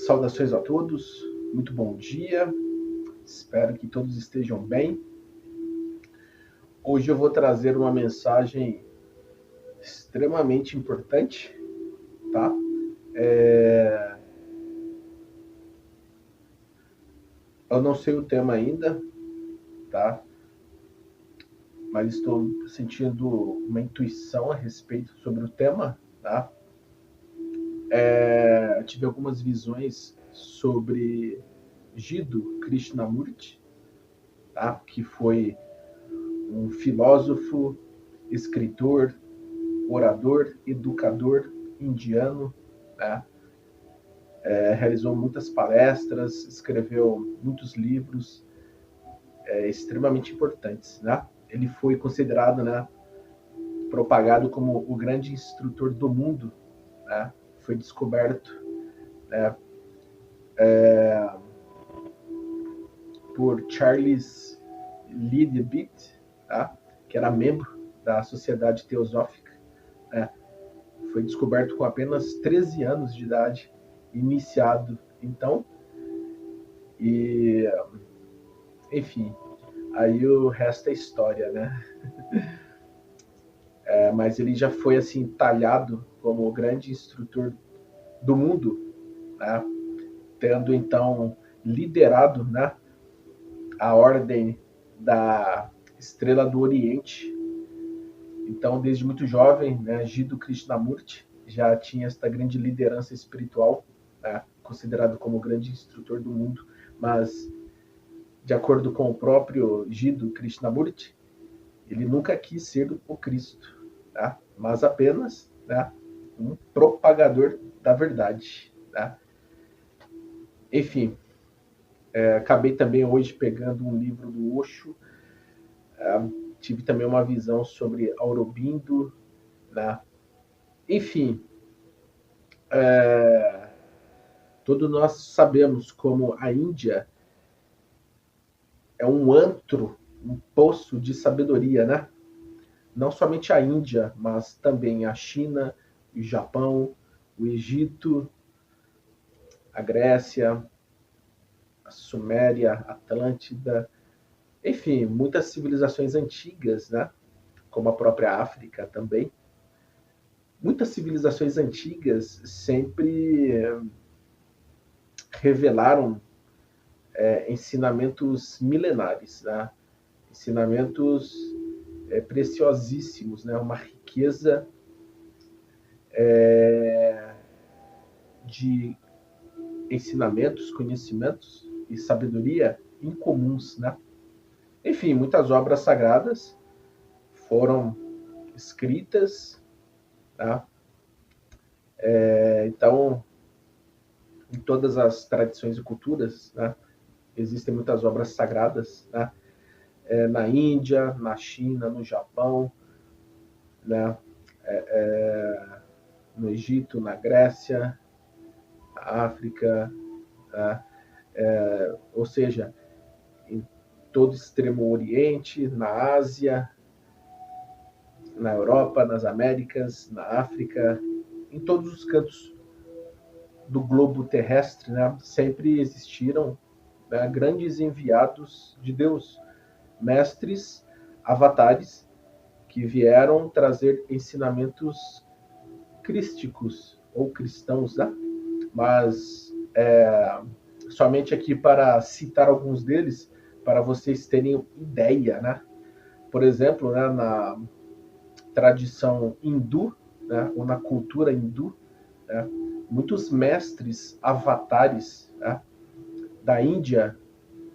Saudações a todos, muito bom dia, espero que todos estejam bem. Hoje eu vou trazer uma mensagem extremamente importante, tá? Eu não sei o tema ainda, tá? Mas estou sentindo uma intuição a respeito sobre o tema, tá? Tive algumas visões sobre Jiddu Krishnamurti, tá? Que foi um filósofo, escritor, orador, educador indiano, né? Realizou muitas palestras, escreveu muitos livros extremamente importantes, né? Ele foi considerado, né, propagado como o grande instrutor do mundo, né? Foi descoberto, né, por Charles Leadbeater, tá? Que era membro da Sociedade Teosófica, né? Foi descoberto com apenas 13 anos de idade, iniciado então, e enfim, aí o resto é história, né? Mas ele já foi assim talhado como o grande instrutor do mundo, né? Tendo então liderado, né, a ordem da Estrela do Oriente. Então, desde muito jovem, né, Jiddu Krishnamurti já tinha esta grande liderança espiritual, né, considerado como o grande instrutor do mundo, mas de acordo com o próprio Jiddu Krishnamurti, ele nunca quis ser o Cristo, tá? Mas apenas, né, um propagador da verdade, tá? Enfim, acabei também hoje pegando um livro do Osho, tive também uma visão sobre Aurobindo, né? Enfim, todos nós sabemos como a Índia é um antro, um poço de sabedoria, né? Não somente a Índia, mas também a China, o Japão, o Egito, a Grécia, a Suméria, a Atlântida, enfim, muitas civilizações antigas, né? Como a própria África também. Muitas civilizações antigas sempre revelaram ensinamentos milenares, né? Ensinamentos preciosíssimos, né? Uma riqueza de ensinamentos, conhecimentos e sabedoria incomuns, né? Enfim, muitas obras sagradas foram escritas, tá? Então, em todas as tradições e culturas, né, existem muitas obras sagradas, né? Na Índia, na China, no Japão, né? No Egito, na Grécia, na África, né? Ou seja, em todo o Extremo Oriente, na Ásia, na Europa, nas Américas, na África, em todos os cantos do globo terrestre, né, sempre existiram, né, grandes enviados de Deus, mestres, avatares, que vieram trazer ensinamentos crísticos ou cristãos, né? Mas somente aqui para citar alguns deles, para vocês terem ideia, né? Por exemplo, né, na tradição hindu, né, ou na cultura hindu, né, muitos mestres avatares, né, da Índia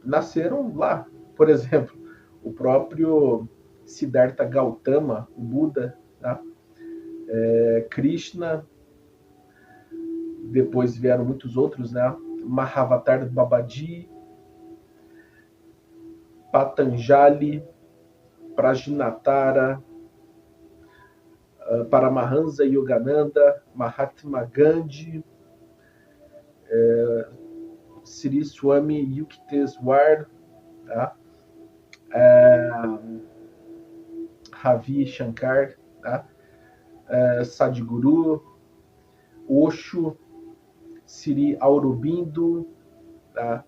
nasceram lá. Por exemplo, o próprio Siddhartha Gautama, o Buda, né, Krishna, depois vieram muitos outros, né, Mahavatar Babaji, Patanjali, Prajnatara, Paramahansa Yogananda, Mahatma Gandhi, Sri Swami Yukteswar, tá? Ravi Shankar, tá? Sadhguru, Osho, Sri Aurobindo, tá?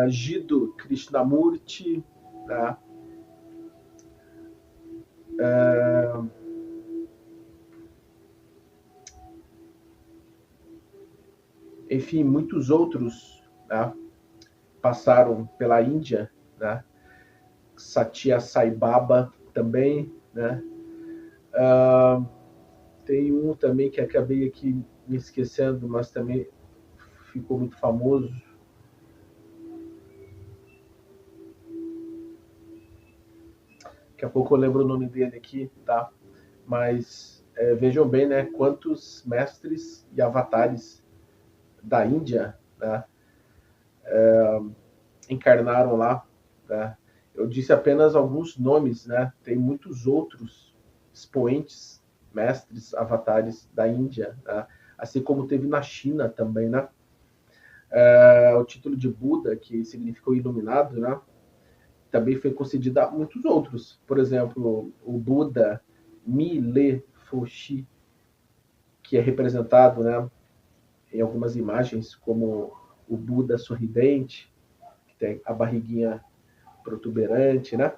Jiddu Krishnamurti, tá? Enfim, muitos outros, tá? Passaram pela Índia, né? Satya Sai Baba também, né? Tem um também que acabei aqui me esquecendo, mas também ficou muito famoso. Daqui a pouco eu lembro o nome dele aqui, tá? Mas vejam bem, né? Quantos mestres e avatares da Índia, né? Encarnaram lá, né? Eu disse apenas alguns nomes, né? Tem muitos outros expoentes, mestres, avatares da Índia, né? Assim como teve na China também, né? O título de Buda, que significou iluminado, né? Também foi concedido a muitos outros. Por exemplo, o Buda Mi-le Foxi, que é representado, né, em algumas imagens como o Buda sorridente, que tem a barriguinha protuberante, né?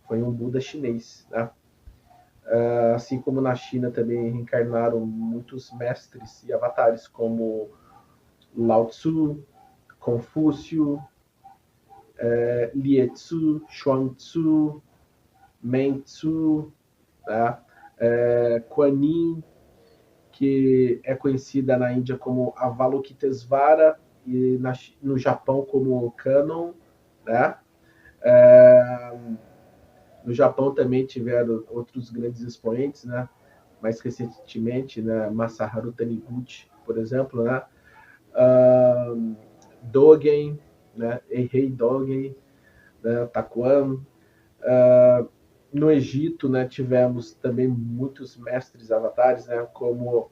Foi um Buda chinês, né? Assim como na China também reencarnaram muitos mestres e avatares como Lao Tzu, Confúcio, Lietzu, Chuang-Tzu, Meng-Tzu, tá? Kuan Yin, que é conhecida na Índia como Avalokitesvara e no Japão como Kannon, né? No Japão também tiveram outros grandes expoentes, né? Mais recentemente, né? Masaharu Taniguchi, por exemplo, né? Dogen, né? Eihei Dogen, né? Takuan. No Egito, né? Tivemos também muitos mestres avatares, né? Como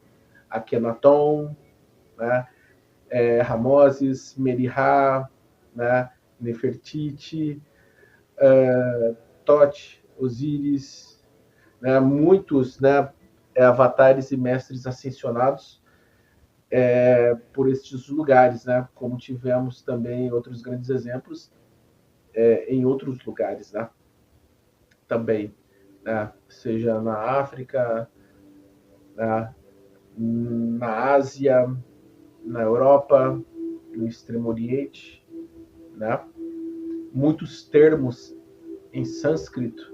Akhenaton, né? Ramoses, Meriha, né? Nefertiti, Tote, Osíris, né? Muitos, né? Avatares e mestres ascensionados por estes lugares, né? Como tivemos também outros grandes exemplos em outros lugares, né? Também, né? Seja na África, né? Na Ásia, na Europa, no Extremo Oriente, né? Muitos termos em sânscrito,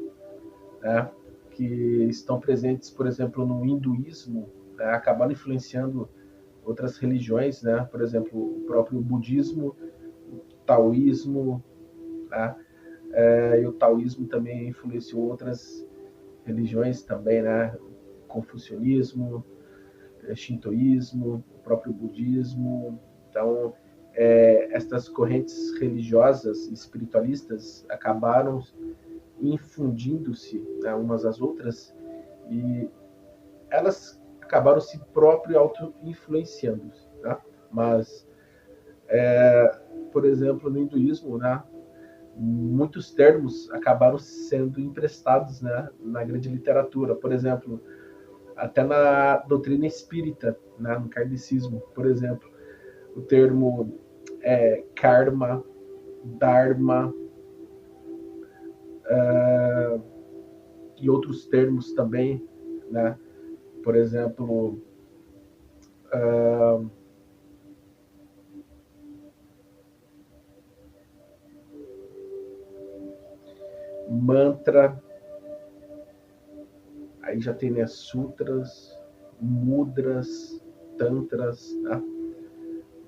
né? Que estão presentes, por exemplo, no hinduísmo, né? Acabaram influenciando outras religiões, né? Por exemplo, o próprio budismo, o taoísmo, né? E o taoísmo também influenciou outras religiões também, né? O confucionismo, shintoísmo, o próprio budismo. Então, estas correntes religiosas e espiritualistas acabaram infundindo-se, né, umas às outras e elas acabaram se próprio auto-influenciando, né? Mas, por exemplo, no hinduísmo, né, muitos termos acabaram sendo emprestados, né, na grande literatura. Por exemplo, até na doutrina espírita, né, no kardecismo, por exemplo, o termo karma, dharma e outros termos também, né? Por exemplo, mantra, aí já tem, né, sutras, mudras, tantras, né?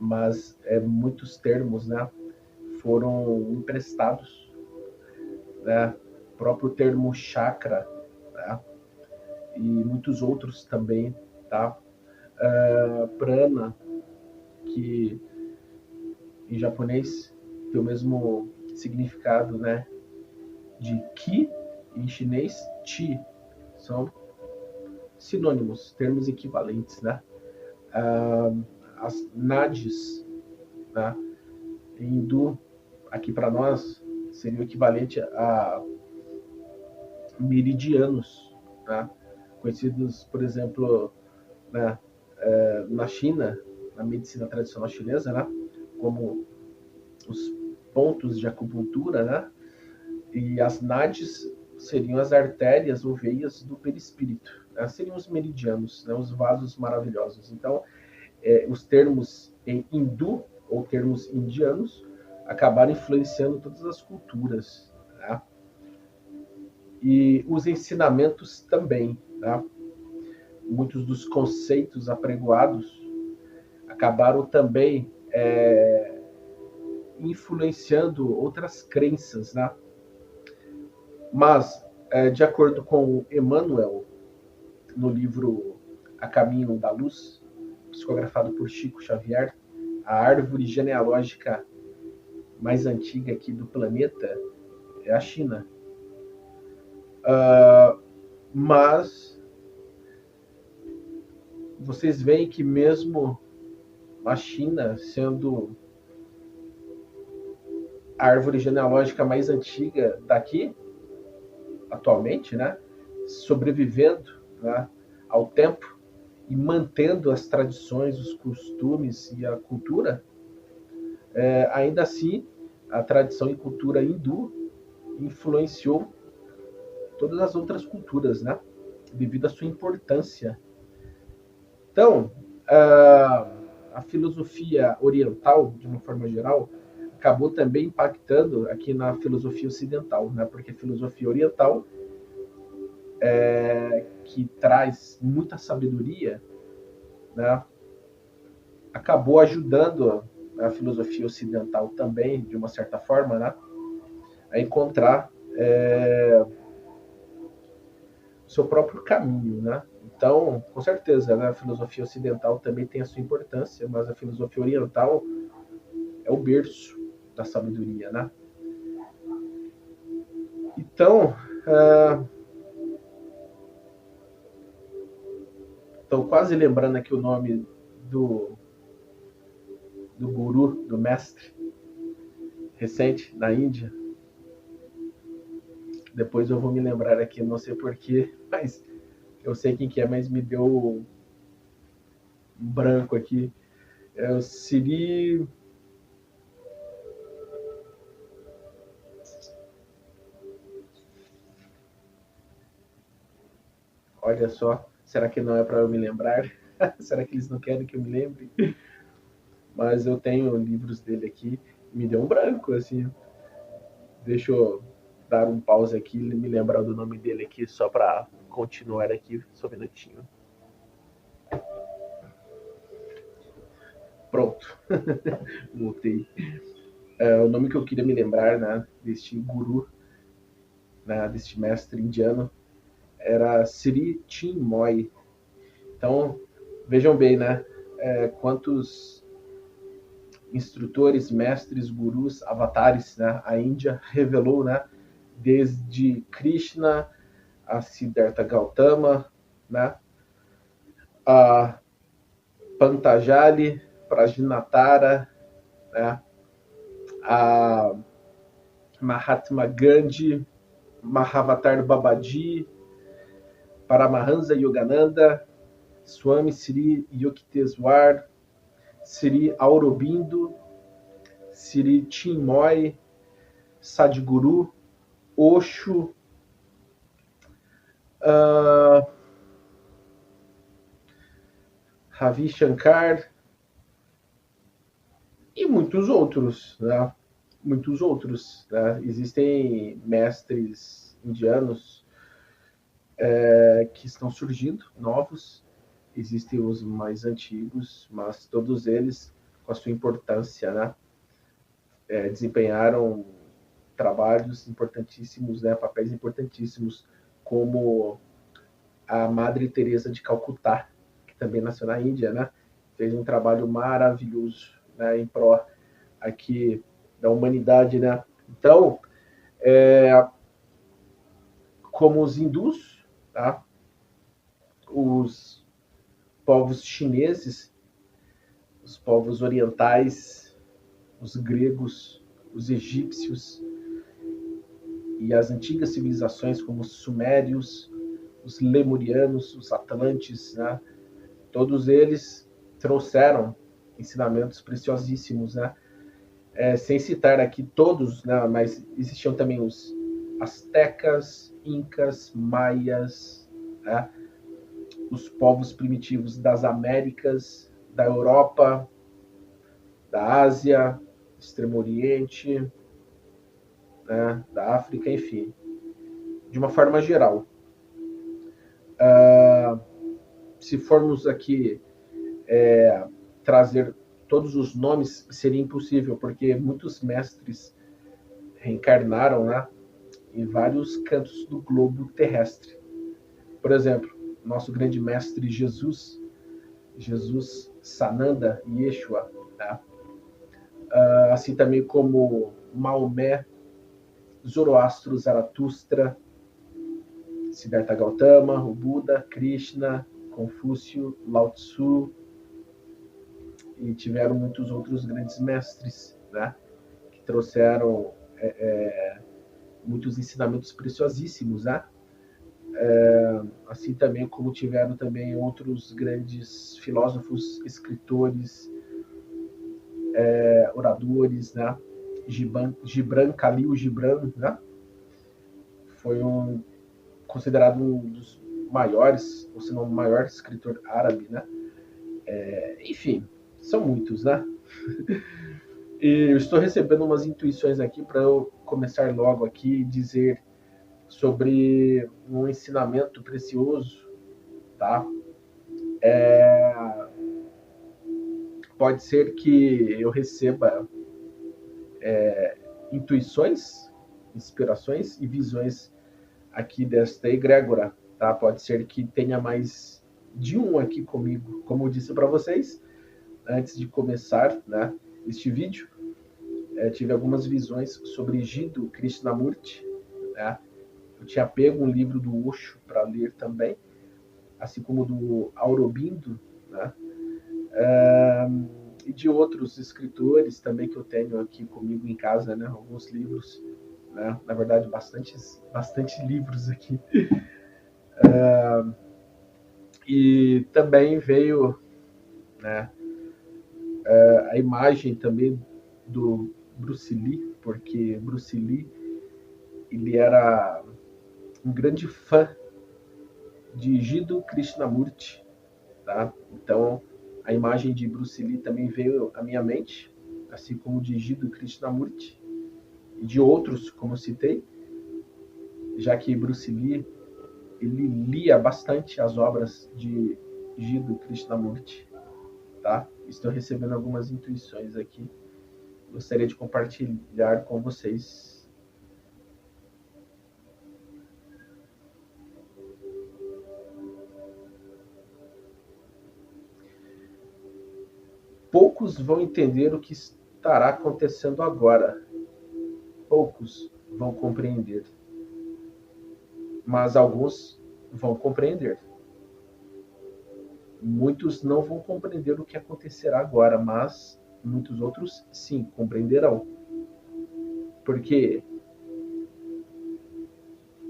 Mas muitos termos, né, foram emprestados, né? O próprio termo chakra, né? E muitos outros também, tá? Prana, que em japonês tem o mesmo significado, né, de ki, em chinês chi, são sinônimos, termos equivalentes, né? As nadis, né, em hindu, aqui para nós seria o equivalente a meridianos, né? Conhecidos, por exemplo, né, na China, na medicina tradicional chinesa, né? Como os pontos de acupuntura, né? E as nadis seriam as artérias ou veias do perispírito, né? Seriam os meridianos, né? Os vasos maravilhosos. Então, os termos em hindu ou termos indianos acabaram influenciando todas as culturas, né? E os ensinamentos também, né? Muitos dos conceitos apregoados acabaram também influenciando outras crenças, né? Mas, de acordo com Emmanuel, no livro A Caminho da Luz, psicografado por Chico Xavier, a árvore genealógica mais antiga aqui do planeta é a China. Mas vocês veem que mesmo a China sendo a árvore genealógica mais antiga daqui, atualmente, né, sobrevivendo, né, ao tempo e mantendo as tradições, os costumes e a cultura, ainda assim a tradição e cultura hindu influenciou todas as outras culturas, né, devido à sua importância. Então, a filosofia oriental, de uma forma geral, acabou também impactando aqui na filosofia ocidental, né? Porque a filosofia oriental, que traz muita sabedoria, né? Acabou ajudando a filosofia ocidental também, de uma certa forma, né? A encontrar o seu próprio caminho, né? Então, com certeza, né, a filosofia ocidental também tem a sua importância, mas a filosofia oriental é o berço da sabedoria, né? Então, estou quase lembrando aqui o nome do guru, do mestre recente na Índia. Depois eu vou me lembrar aqui, não sei porquê, mas eu sei quem que é, mas me deu um branco aqui. É o Siri... Olha só, será que não é para eu me lembrar? Será que eles não querem que eu me lembre? Mas eu tenho livros dele aqui, me deu um branco, assim. Deixa eu dar um pause aqui e me lembrar do nome dele aqui, só para continuar aqui, só um minutinho. Pronto, voltei. O nome que eu queria me lembrar, né, deste guru, né, deste mestre indiano, era Sri Chinmoy. Então, vejam bem, né, quantos instrutores, mestres, gurus, avatares, né, a Índia revelou, né, desde Krishna a Siddhartha Gautama, né, a Pantajali, Prajnatara, né, a Mahatma Gandhi, Mahavatar Babaji, Paramahansa Yogananda, Swami Sri Yukteswar, Sri Aurobindo, Sri Chinmoy, Sadhguru, Osho, Ravi Shankar e muitos outros, né? Muitos outros, né? Existem mestres indianos que estão surgindo, novos. Existem os mais antigos, mas todos eles, com a sua importância, né? Desempenharam trabalhos importantíssimos, né? Papéis importantíssimos, como a Madre Teresa de Calcutá, que também nasceu na Índia, né? Fez um trabalho maravilhoso, né? Em pró aqui da humanidade, né? Então, como os hindus, tá? Os povos chineses, os povos orientais, os gregos, os egípcios e as antigas civilizações como os sumérios, os lemurianos, os atlantes, né? Todos eles trouxeram ensinamentos preciosíssimos, né? Sem citar aqui todos, né? Mas existiam também os astecas, incas, maias, né? Os povos primitivos das Américas, da Europa, da Ásia, Extremo Oriente, né? Da África, enfim, de uma forma geral. Se formos aqui trazer todos os nomes, seria impossível, porque muitos mestres reencarnaram, né, em vários cantos do globo terrestre. Por exemplo, nosso grande mestre Jesus Sananda Yeshua, né? Assim também como Maomé, Zoroastro, Zaratustra, Siddhartha Gautama, o Buda, Krishna, Confúcio, Lao Tzu, e tiveram muitos outros grandes mestres, né, que trouxeram muitos ensinamentos preciosíssimos, né? Assim também como tiveram também outros grandes filósofos, escritores, oradores, né? Gibran Khalil Gibran, né? Foi considerado um dos maiores, ou se não o maior escritor árabe, né? Enfim, são muitos, né? E eu estou recebendo umas intuições aqui para eu começar logo aqui e dizer sobre um ensinamento precioso, tá? Pode ser que eu receba intuições, inspirações e visões aqui desta egrégora, tá? Pode ser que tenha mais de um aqui comigo. Como eu disse para vocês, antes de começar, né, este vídeo, tive algumas visões sobre Jiddu Krishnamurti, né? Eu tinha pego um livro do Osho para ler também, assim como do Aurobindo, né? E de outros escritores também que eu tenho aqui comigo em casa, né? Alguns livros, né? Na verdade, bastante livros aqui. E também veio, né, a imagem também do Bruce Lee, porque Bruce Lee ele era um grande fã de Jiddu Krishnamurti, tá? Então a imagem de Bruce Lee também veio à minha mente, assim como de Jiddu Krishnamurti e de outros, como eu citei, já que Bruce Lee ele lia bastante as obras de Jiddu Krishnamurti, tá? Estou recebendo algumas intuições aqui. Gostaria de compartilhar com vocês. Poucos vão entender o que estará acontecendo agora. Poucos vão compreender. Mas alguns vão compreender. Muitos não vão compreender o que acontecerá agora, mas muitos outros sim compreenderão. Porque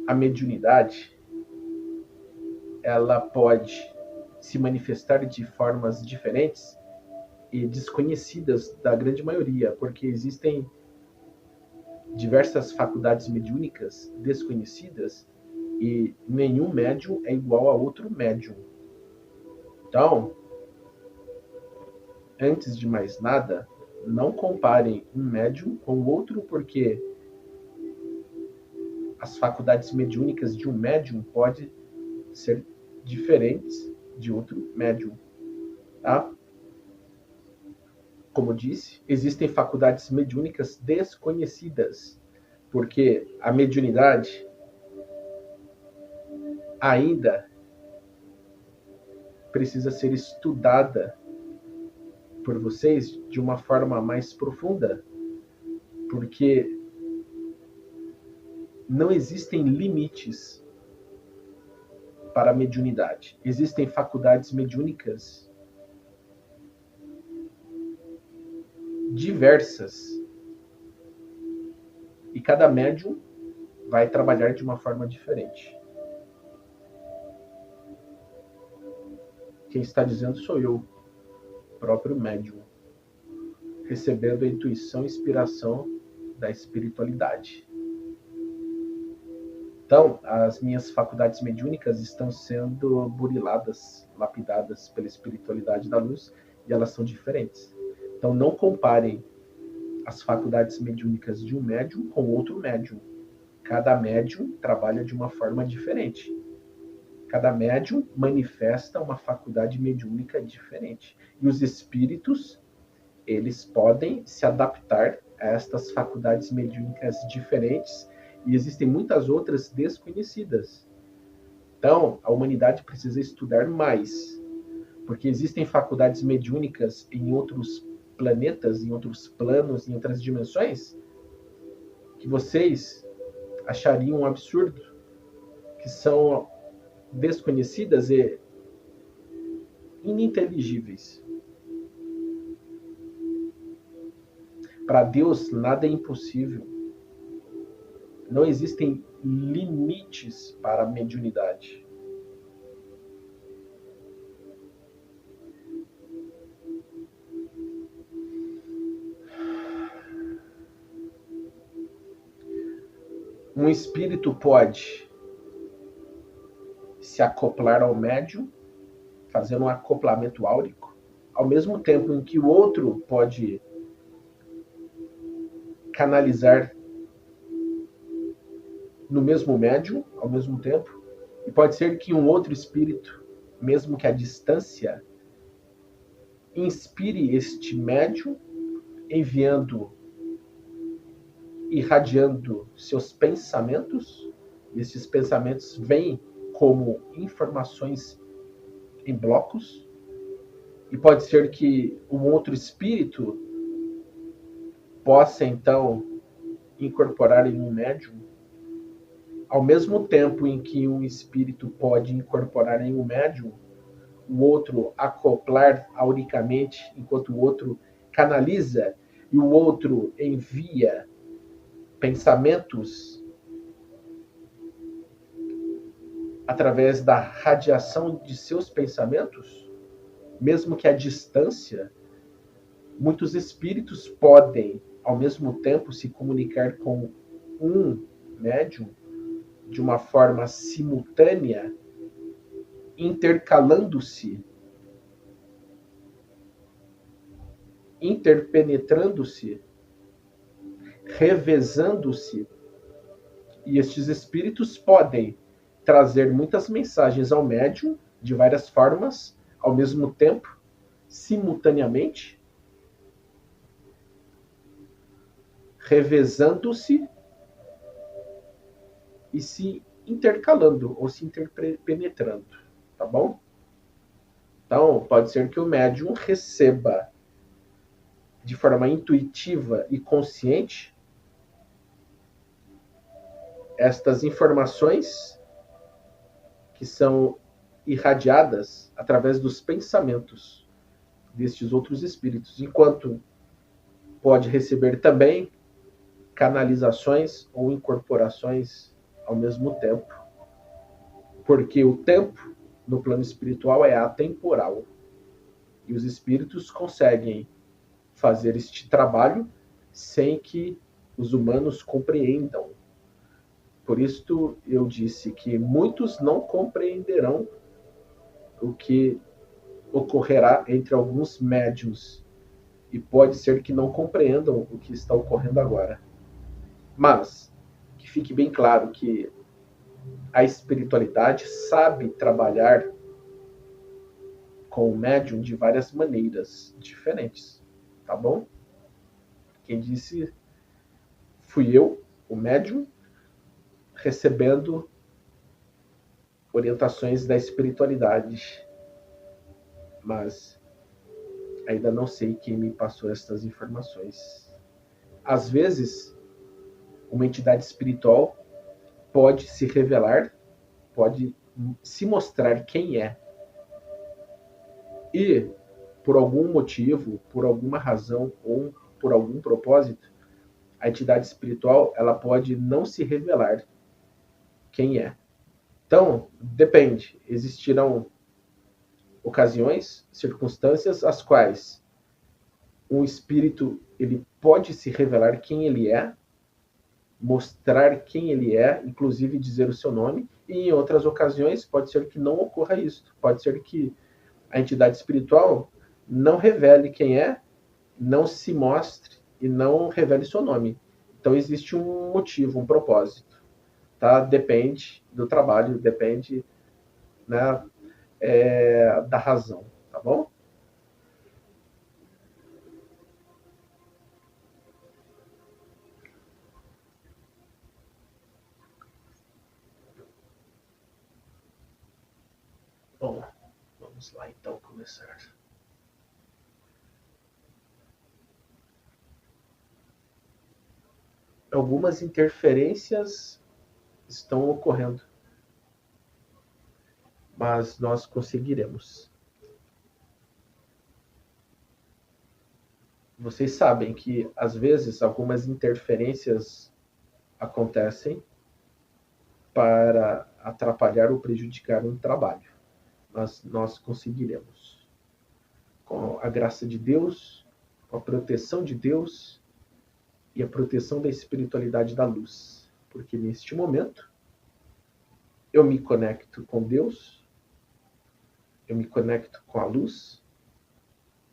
a mediunidade ela pode se manifestar de formas diferentes e desconhecidas da grande maioria, porque existem diversas faculdades mediúnicas desconhecidas e nenhum médium é igual a outro médium. Então, antes de mais nada, não comparem um médium com o outro, porque as faculdades mediúnicas de um médium podem ser diferentes de outro médium, tá? Como disse, existem faculdades mediúnicas desconhecidas, porque a mediunidade ainda precisa ser estudada por vocês de uma forma mais profunda, porque não existem limites para a mediunidade. Existem faculdades mediúnicas diversas e cada médium vai trabalhar de uma forma diferente. Quem está dizendo sou eu, próprio médium. recebendo a intuição e inspiração da espiritualidade. Então, as minhas faculdades mediúnicas estão sendo buriladas, lapidadas pela espiritualidade da luz, e elas são diferentes. Então, não comparem as faculdades mediúnicas de um médium com outro médium. Cada médium trabalha de uma forma diferente. Cada médium manifesta uma faculdade mediúnica diferente. E os espíritos, eles podem se adaptar a estas faculdades mediúnicas diferentes, e existem muitas outras desconhecidas. Então, a humanidade precisa estudar mais, porque existem faculdades mediúnicas em outros planetas, em outros planos, em outras dimensões, que vocês achariam um absurdo, que são desconhecidas e ininteligíveis. Para Deus, nada é impossível. Não existem limites para a mediunidade. Um espírito pode se acoplar ao médium, fazendo um acoplamento áurico, ao mesmo tempo em que o outro pode canalizar no mesmo médium, ao mesmo tempo, e pode ser que um outro espírito, mesmo que à distância, inspire este médium, enviando, irradiando seus pensamentos, e esses pensamentos vêm como informações em blocos, e pode ser que um outro espírito possa então incorporar em um médium, ao mesmo tempo em que um espírito pode incorporar em um médium, o outro acoplar auricamente, enquanto o outro canaliza, e o outro envia pensamentos através da radiação de seus pensamentos, mesmo que à distância, muitos espíritos podem, ao mesmo tempo, se comunicar com um médium de uma forma simultânea, intercalando-se, interpenetrando-se, revezando-se, e estes espíritos podem trazer muitas mensagens ao médium de várias formas, ao mesmo tempo, simultaneamente, revezando-se e se intercalando ou se interpenetrando, tá bom? Então, pode ser que o médium receba de forma intuitiva e consciente estas informações que são irradiadas através dos pensamentos destes outros espíritos, enquanto pode receber também canalizações ou incorporações ao mesmo tempo, porque o tempo no plano espiritual é atemporal, e os espíritos conseguem fazer este trabalho sem que os humanos compreendam. Por isso eu disse que muitos não compreenderão o que ocorrerá entre alguns médiuns, e pode ser que não compreendam o que está ocorrendo agora. Mas que fique bem claro que a espiritualidade sabe trabalhar com o médium de várias maneiras diferentes, tá bom? Quem disse fui eu, o médium, recebendo orientações da espiritualidade, mas ainda não sei quem me passou estas informações. Às vezes, uma entidade espiritual pode se revelar, pode se mostrar quem é, e por algum motivo, por alguma razão ou por algum propósito, a entidade espiritual ela pode não se revelar quem é. Então, depende. Existirão ocasiões, circunstâncias as quais um espírito ele pode se revelar quem ele é, mostrar quem ele é, inclusive dizer o seu nome, e em outras ocasiões pode ser que não ocorra isso. Pode ser que a entidade espiritual não revele quem é, não se mostre e não revele seu nome. Então existe um motivo, um propósito, tá? Depende do trabalho, depende, né, da razão, tá bom? Bom, vamos lá então começar. Algumas interferências estão ocorrendo, mas nós conseguiremos. Vocês sabem que às vezes algumas interferências acontecem para atrapalhar ou prejudicar um trabalho, mas nós conseguiremos. Com a graça de Deus, com a proteção de Deus e a proteção da espiritualidade da luz. Porque neste momento eu me conecto com Deus, eu me conecto com a luz,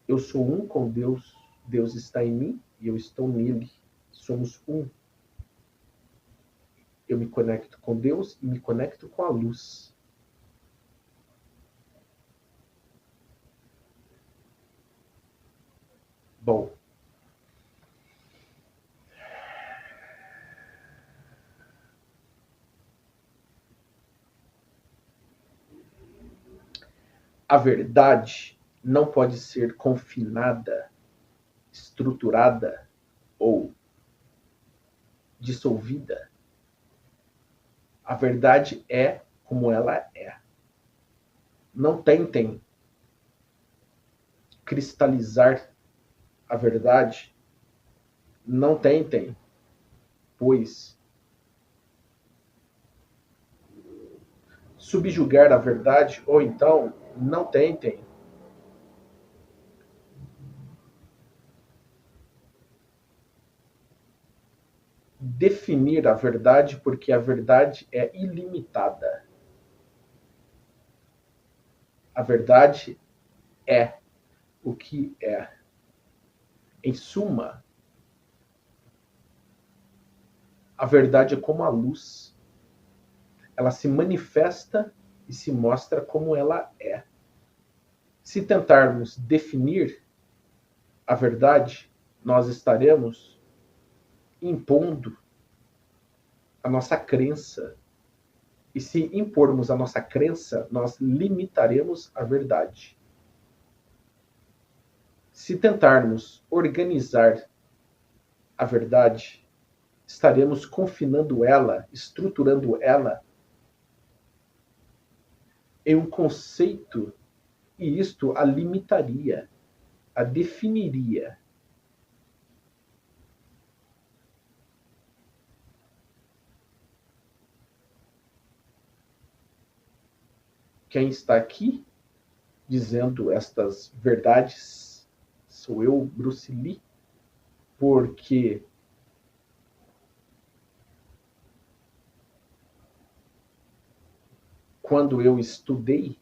eu sou um com Deus, Deus está em mim e eu estou nele. Somos um. Eu me conecto com Deus e me conecto com a luz. Bom, a verdade não pode ser confinada, estruturada ou dissolvida. A verdade é como ela é. Não tentem cristalizar a verdade. Não tentem, pois, subjugar a verdade, ou então não tentem definir a verdade, porque a verdade é ilimitada. A verdade é o que é. Em suma, a verdade é como a luz. Ela se manifesta e se mostra como ela é. Se tentarmos definir a verdade, nós estaremos impondo a nossa crença. E se impormos a nossa crença, nós limitaremos a verdade. Se tentarmos organizar a verdade, estaremos confinando ela, estruturando ela em um conceito, e isto a limitaria, a definiria. Quem está aqui dizendo estas verdades sou eu, Bruce Lee, porque quando eu estudei,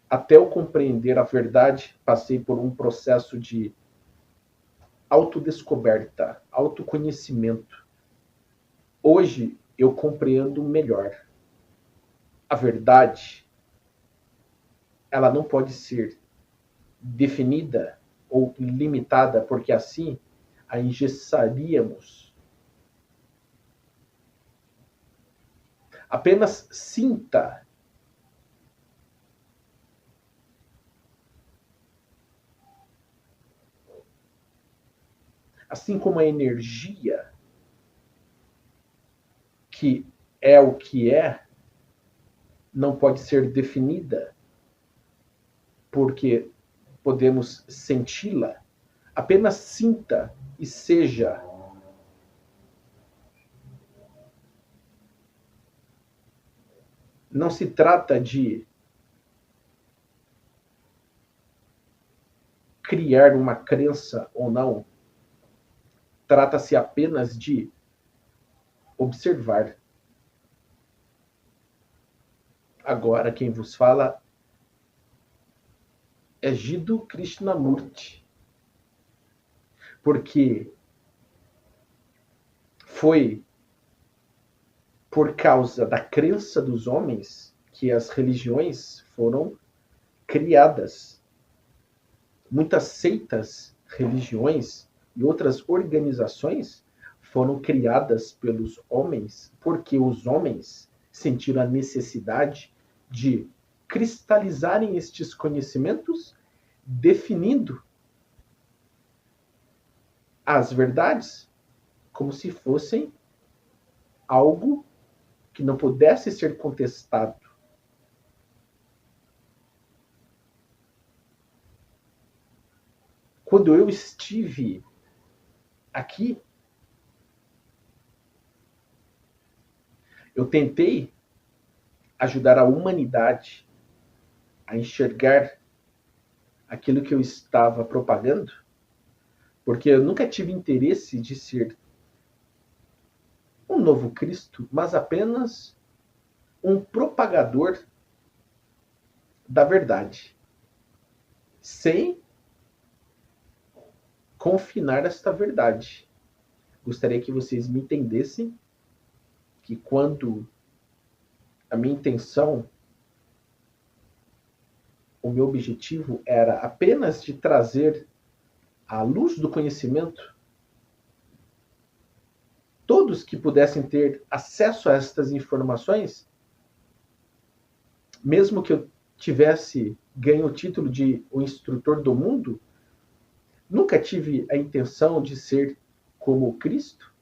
até eu compreender a verdade, passei por um processo de autodescoberta, autoconhecimento. Hoje eu compreendo melhor. A verdade, ela não pode ser definida ou limitada, porque assim a engessaríamos. Apenas sinta. Assim como a energia, que é o que é, não pode ser definida, porque podemos senti-la. Apenas sinta e seja. Não se trata de criar uma crença ou não. Trata-se apenas de observar. Agora, quem vos fala é Jiddu Krishnamurti, porque foi por causa da crença dos homens que as religiões foram criadas. Muitas seitas, religiões e outras organizações foram criadas pelos homens porque os homens sentiram a necessidade de cristalizarem estes conhecimentos, definindo as verdades como se fossem algo que não pudesse ser contestado. Quando eu estive aqui, eu tentei ajudar a humanidade a enxergar aquilo que eu estava propagando, porque eu nunca tive interesse de ser um novo Cristo, mas apenas um propagador da verdade, sem confinar esta verdade. Gostaria que vocês me entendessem que quando a minha intenção, o meu objetivo era apenas de trazer a luz do conhecimento, todos que pudessem ter acesso a estas informações, mesmo que eu tivesse ganho o título de o instrutor do mundo, nunca tive a intenção de ser como Cristo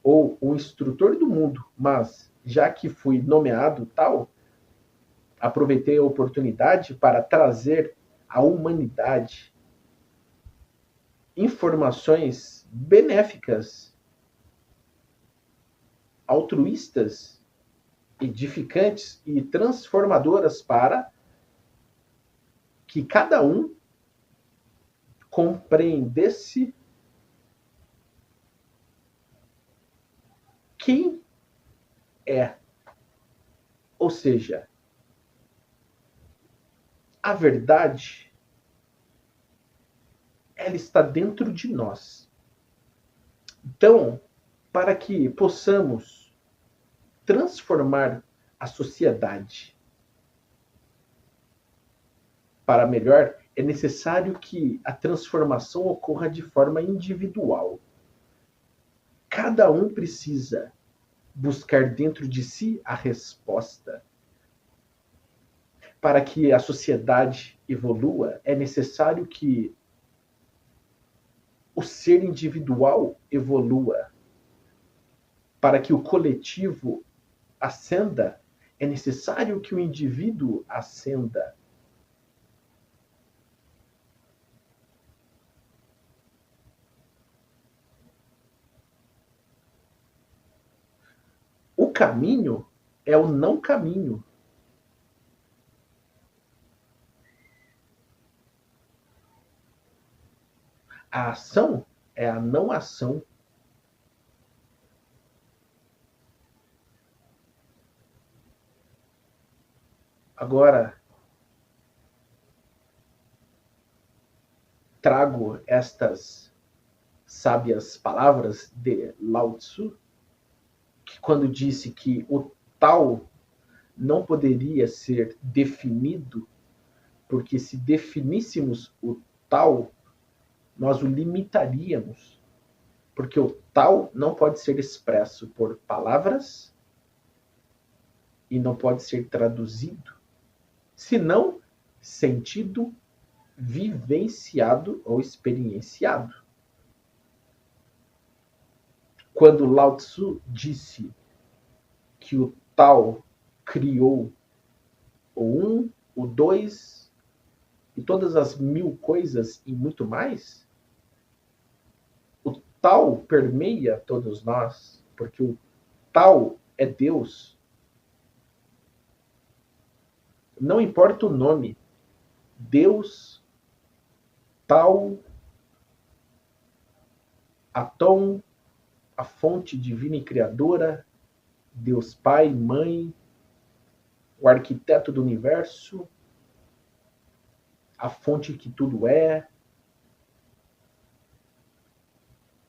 ou o instrutor do mundo, mas já que fui nomeado tal, aproveitei a oportunidade para trazer à humanidade informações benéficas, altruístas, edificantes e transformadoras para que cada um compreendesse quem é. Ou seja, a verdade, ela está dentro de nós. Então, para que possamos transformar a sociedade para melhor, é necessário que a transformação ocorra de forma individual. Cada um precisa buscar dentro de si a resposta. Para que a sociedade evolua, é necessário que o ser individual evolua. Para que o coletivo ascenda, é necessário que o indivíduo ascenda. O caminho é o não caminho. A ação é a não ação. Agora, trago estas sábias palavras de Lao Tzu, que quando disse que o tal não poderia ser definido, porque se definíssemos o tal, nós o limitaríamos, porque o tal não pode ser expresso por palavras e não pode ser traduzido, senão sentido vivenciado ou experienciado. Quando Lao Tzu disse que o Tao criou o um, o dois e todas as mil coisas e muito mais, o Tao permeia todos nós, porque o Tao é Deus. Não importa o nome, Deus Tau, Atom, a fonte divina e criadora, Deus Pai, Mãe, o arquiteto do universo, a fonte que tudo é,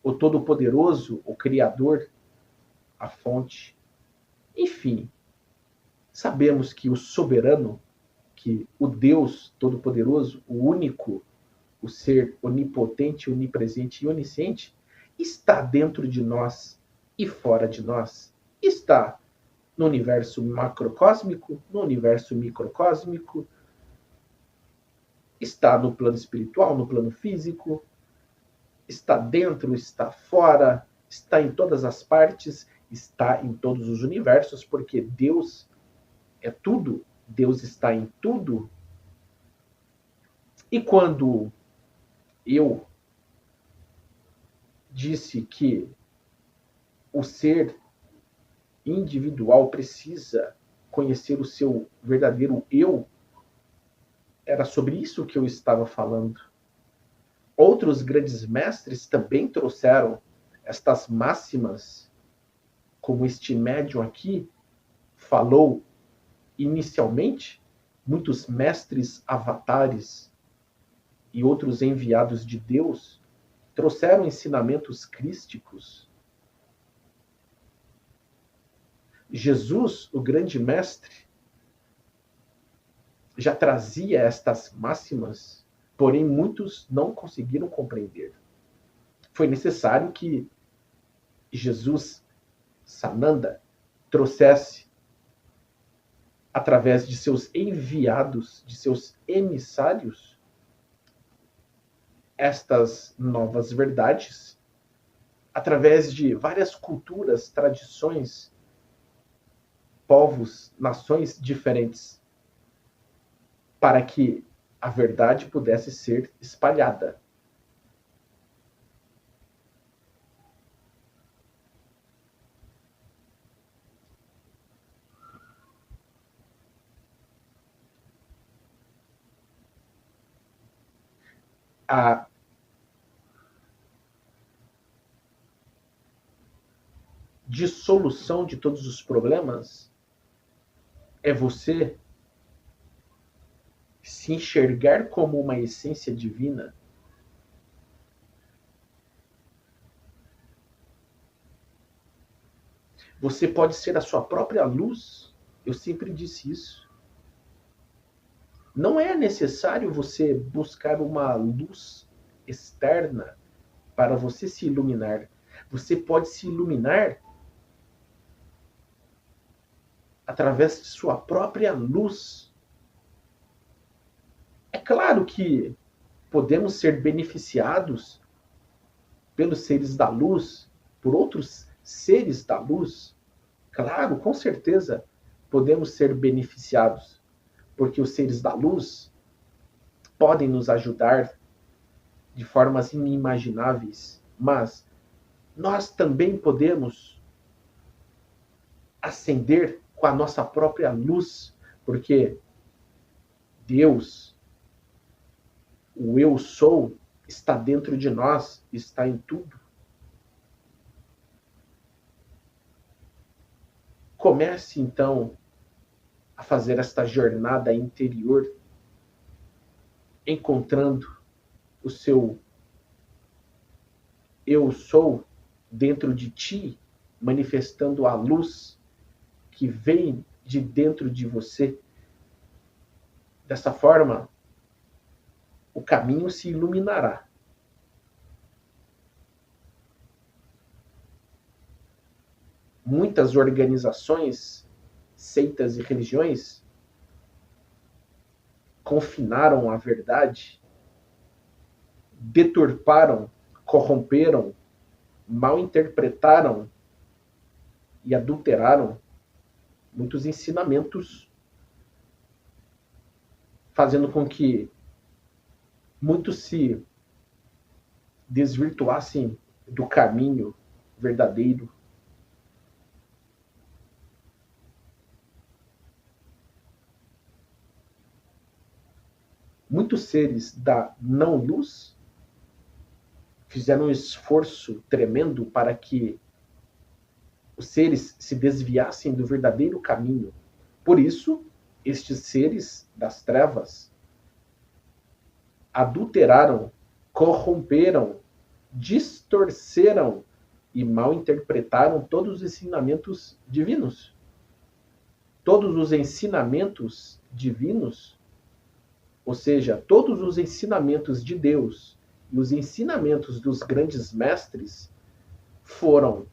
o Todo-Poderoso, o Criador, a fonte. Enfim, sabemos que o soberano, que o Deus Todo-Poderoso, o único, o ser onipotente, onipresente e onisciente, está dentro de nós e fora de nós. Está no universo macrocósmico, no universo microcósmico, está no plano espiritual, no plano físico, está dentro, está fora, está em todas as partes, está em todos os universos, porque Deus é tudo, Deus está em tudo. E quando eu disse que o ser individual precisa conhecer o seu verdadeiro eu, era sobre isso que eu estava falando. Outros grandes mestres também trouxeram estas máximas, como este médium aqui falou inicialmente, muitos mestres avatares e outros enviados de Deus trouxeram ensinamentos crísticos. Jesus, o grande mestre, já trazia estas máximas, porém muitos não conseguiram compreender. Foi necessário que Jesus, Sananda, trouxesse, através de seus enviados, de seus emissários, estas novas verdades, através de várias culturas, tradições, povos, nações diferentes, para que a verdade pudesse ser espalhada. A dissolução de todos os problemas é você se enxergar como uma essência divina. Você pode ser a sua própria luz. Eu sempre disse isso. Não é necessário você buscar uma luz externa para você se iluminar. Você pode se iluminar através de sua própria luz. É claro que podemos ser beneficiados pelos seres da luz, por outros seres da luz. Claro, com certeza, podemos ser beneficiados, porque os seres da luz podem nos ajudar de formas inimagináveis, mas nós também podemos acender com a nossa própria luz, porque Deus, o eu sou, está dentro de nós, está em tudo. Comece então a fazer esta jornada interior, encontrando o seu eu sou dentro de ti, manifestando a luz que vem de dentro de você. Dessa forma, o caminho se iluminará. Muitas organizações, seitas e religiões confinaram a verdade, deturparam, corromperam, mal interpretaram e adulteraram muitos ensinamentos, fazendo com que muitos se desvirtuassem do caminho verdadeiro. muitos seres da não-luz fizeram um esforço tremendo para que os seres se desviassem do verdadeiro caminho. Por isso, estes seres das trevas adulteraram, corromperam, distorceram e mal interpretaram todos os ensinamentos divinos. Todos os ensinamentos divinos, ou seja, todos os ensinamentos de Deus e os ensinamentos dos grandes mestres foram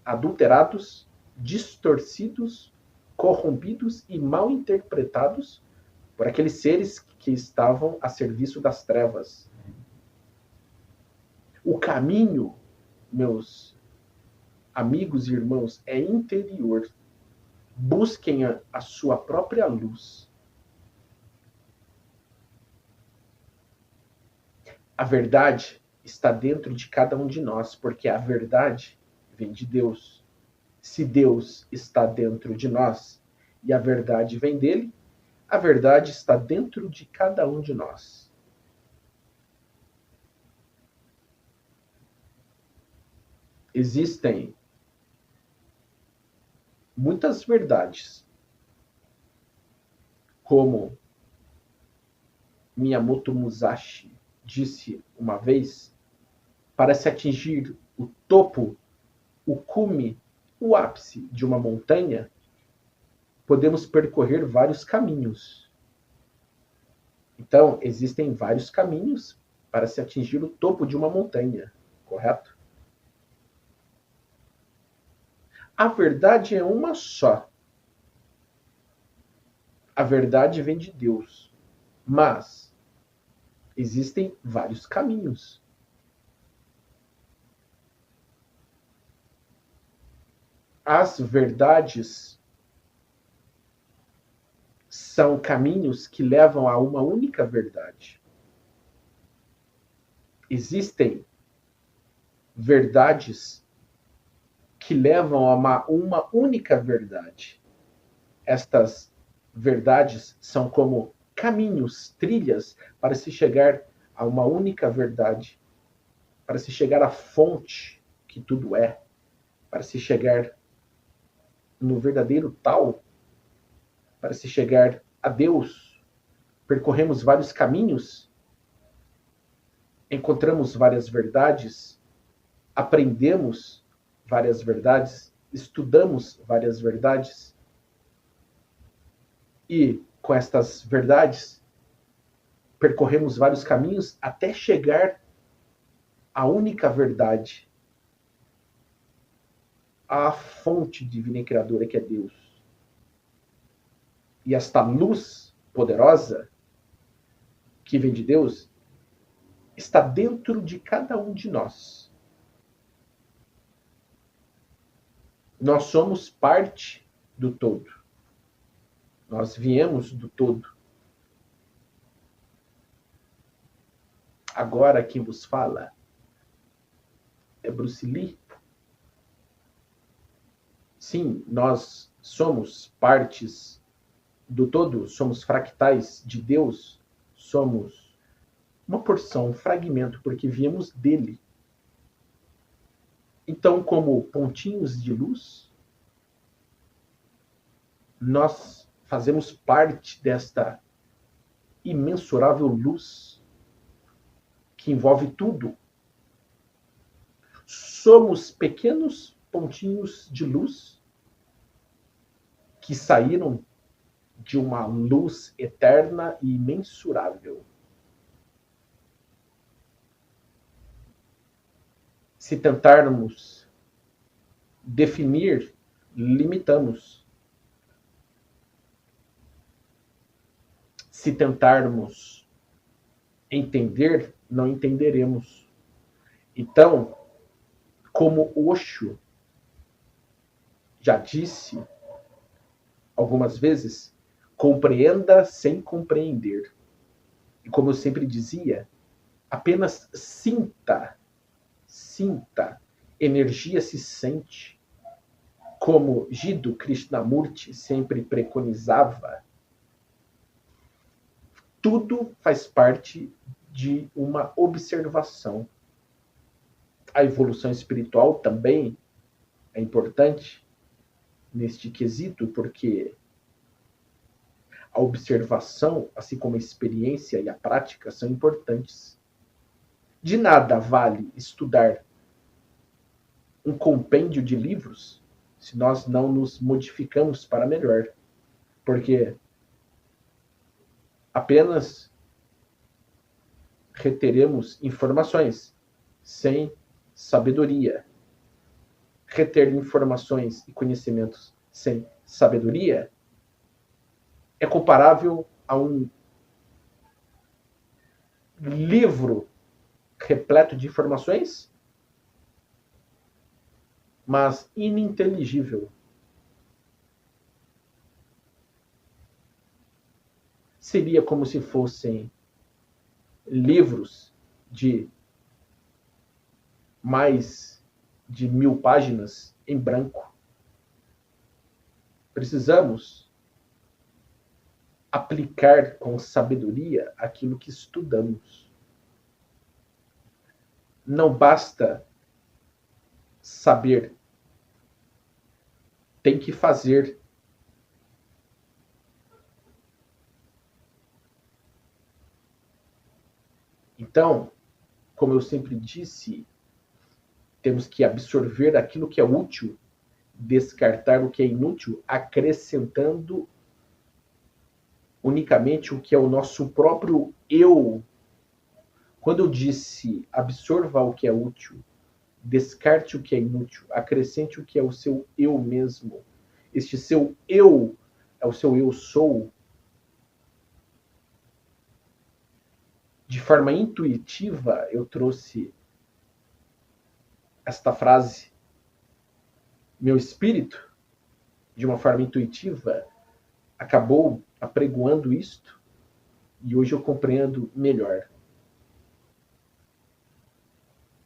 adulterados, distorcidos, corrompidos e mal interpretados por aqueles seres que estavam a serviço das trevas. O caminho, meus amigos e irmãos, é interior. Busquem a sua própria luz. A verdade está dentro de cada um de nós, porque a verdade vem de Deus. Se Deus está dentro de nós e a verdade vem dele, a verdade está dentro de cada um de nós. Existem muitas verdades, como Miyamoto Musashi disse uma vez, para se atingir o topo, o cume, o ápice de uma montanha, podemos percorrer vários caminhos. Então, existem vários caminhos para se atingir o topo de uma montanha, correto? A verdade é uma só. A verdade vem de Deus. Mas existem vários caminhos. As verdades são caminhos que levam a uma única verdade. Existem verdades que levam a uma única verdade. Estas verdades são como caminhos, trilhas, para se chegar a uma única verdade, para se chegar à fonte que tudo é, para se chegar no verdadeiro tal, para se chegar a Deus. Percorremos vários caminhos, encontramos várias verdades, aprendemos várias verdades, estudamos várias verdades, e com estas verdades percorremos vários caminhos até chegar à única verdade, à fonte divina e criadora que é Deus. E esta luz poderosa que vem de Deus está dentro de cada um de nós. Nós somos parte do todo. Nós viemos do todo. Agora quem vos fala é Bruce Lee. Sim, nós somos partes do todo, somos fractais de Deus, somos uma porção, um fragmento, porque viemos dele. Então, como pontinhos de luz, nós fazemos parte desta imensurável luz que envolve tudo. Somos pequenos pontinhos de luz que saíram de uma luz eterna e imensurável. Se tentarmos definir, limitamos. Se tentarmos entender, não entenderemos. Então, como Osho já disse algumas vezes, compreenda sem compreender. E como eu sempre dizia, apenas sinta. Sinta. Energia se sente. Como Jiddu Krishnamurti sempre preconizava, tudo faz parte de uma observação. A evolução espiritual também é importante neste quesito, porque a observação, assim como a experiência e a prática, são importantes. De nada vale estudar um compêndio de livros se nós não nos modificamos para melhor. Porque apenas reteremos informações sem sabedoria. Reter informações e conhecimentos sem sabedoria é comparável a um livro repleto de informações, mas ininteligível. Seria como se fossem livros de mais de 1000 páginas em branco. Precisamos aplicar com sabedoria aquilo que estudamos. Não basta saber, tem que fazer. Então, como eu sempre disse, temos que absorver aquilo que é útil, descartar o que é inútil, acrescentando unicamente o que é o nosso próprio eu. Quando eu disse absorva o que é útil, descarte o que é inútil, acrescente o que é o seu eu mesmo. Este seu eu é o seu eu sou. De forma intuitiva, eu trouxe esta frase. Meu espírito, de uma forma intuitiva, acabou apregoando isto e hoje eu compreendo melhor.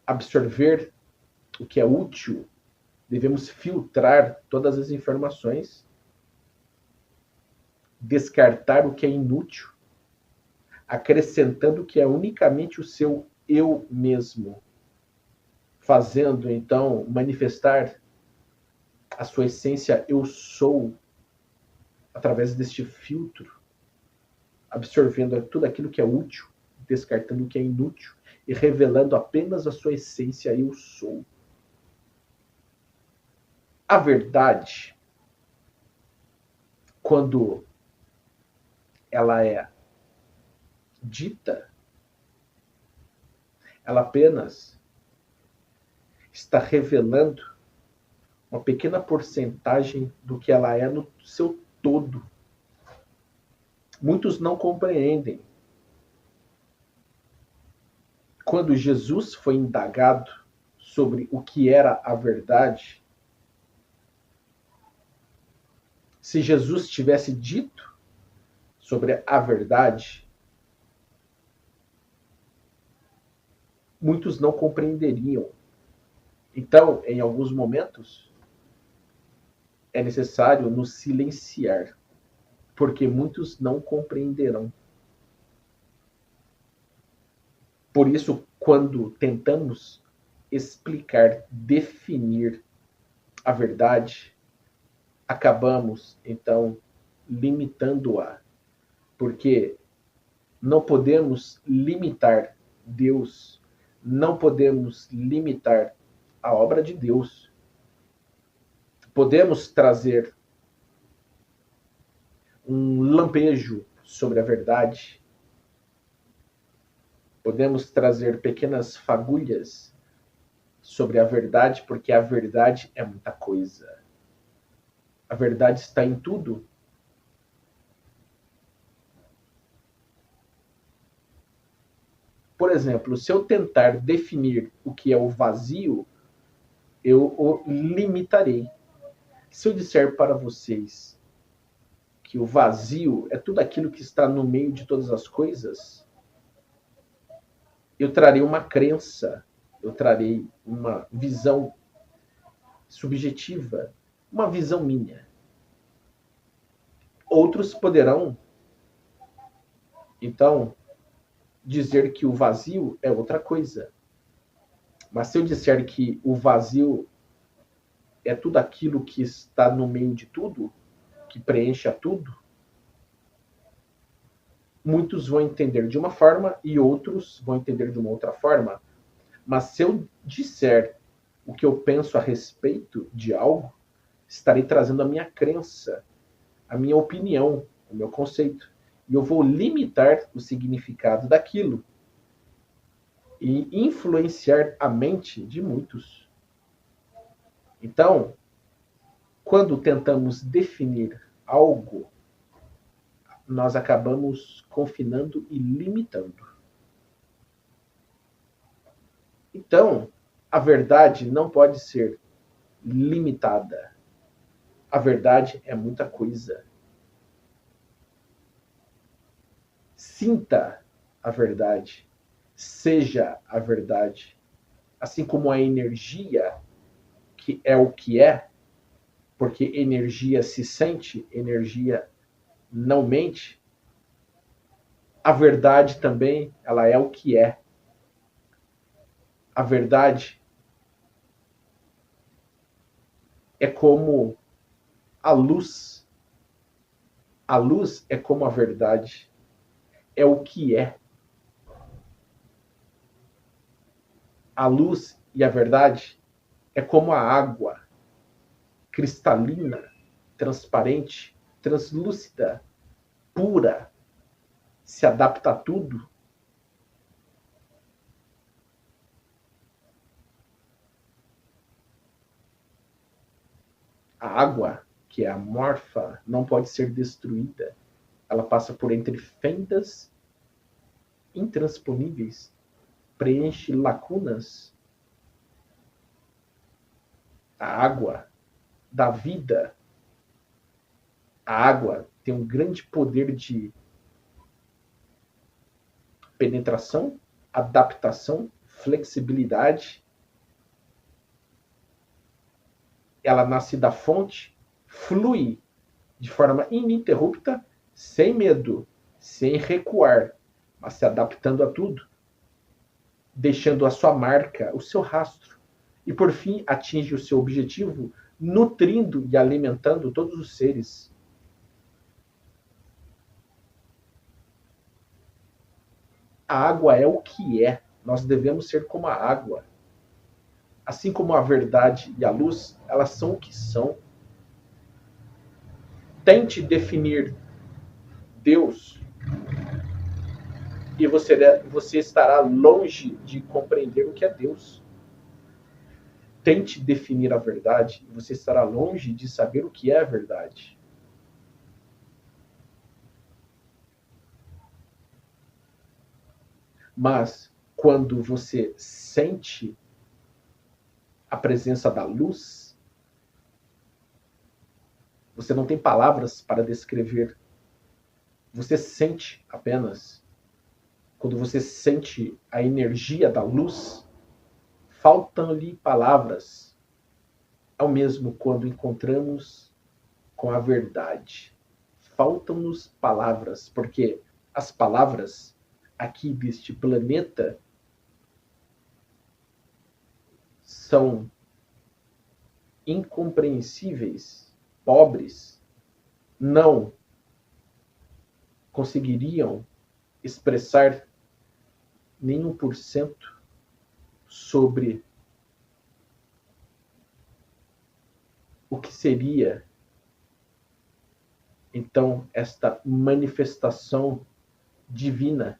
Absorver o que é útil, devemos filtrar todas as informações, descartar o que é inútil, acrescentando o que é unicamente o seu eu mesmo, fazendo então manifestar a sua essência eu sou através deste filtro, absorvendo tudo aquilo que é útil, descartando o que é inútil e revelando apenas a sua essência eu sou. A verdade, quando ela é dita, ela apenas está revelando uma pequena porcentagem do que ela é no seu todo. Muitos não compreendem. Quando Jesus foi indagado sobre o que era a verdade, se Jesus tivesse dito sobre a verdade, muitos não compreenderiam. Então, em alguns momentos, é necessário nos silenciar, porque muitos não compreenderão. Por isso, quando tentamos explicar, definir a verdade, acabamos, então, limitando-a, porque não podemos limitar Deus, não podemos limitar a obra de Deus. Podemos trazer um lampejo sobre a verdade, podemos trazer pequenas fagulhas sobre a verdade, porque a verdade é muita coisa. A verdade está em tudo. Por exemplo, se eu tentar definir o que é o vazio, eu o limitarei. Se eu disser para vocês que o vazio é tudo aquilo que está no meio de todas as coisas, eu trarei uma crença, eu trarei uma visão subjetiva, uma visão minha. Outros poderão Então, dizer que o vazio é outra coisa. Mas se eu disser que o vazio é tudo aquilo que está no meio de tudo, que preenche a tudo, muitos vão entender de uma forma e outros vão entender de uma outra forma. Mas se eu disser o que eu penso a respeito de algo, estarei trazendo a minha crença, a minha opinião, o meu conceito. E eu vou limitar o significado daquilo e influenciar a mente de muitos. Então, quando tentamos definir algo, nós acabamos confinando e limitando. Então, a verdade não pode ser limitada. A verdade é muita coisa. Sinta a verdade. Seja a verdade. Assim como a energia, que é o que é, porque energia se sente, energia não mente, a verdade também, ela é o que é. A verdade é como a luz. A luz é como a verdade. É o que é. A luz e a verdade é como a água, cristalina, transparente, translúcida, pura, se adapta a tudo. A água, que é amorfa, não pode ser destruída. Ela passa por entre fendas intransponíveis, preenche lacunas. A água da vida, a água tem um grande poder de penetração, adaptação, flexibilidade. Ela nasce da fonte, flui de forma ininterrupta, sem medo, sem recuar, mas se adaptando a tudo, deixando a sua marca, o seu rastro. E por fim atinge o seu objetivo, nutrindo e alimentando todos os seres. A água é o que é. Nós devemos ser como a água. Assim como a verdade e a luz, elas são o que são. Tente definir Deus e você estará longe de compreender o que é Deus. Tente definir a verdade e você estará longe de saber o que é a verdade. Mas quando você sente a presença da luz, você não tem palavras para descrever. Você sente apenas. Quando você sente a energia da luz, faltam-lhe palavras. É o mesmo quando encontramos com a verdade. Faltam-nos palavras, porque as palavras aqui deste planeta são incompreensíveis, pobres, não conseguiriam expressar nem 1% sobre o que seria então esta manifestação divina,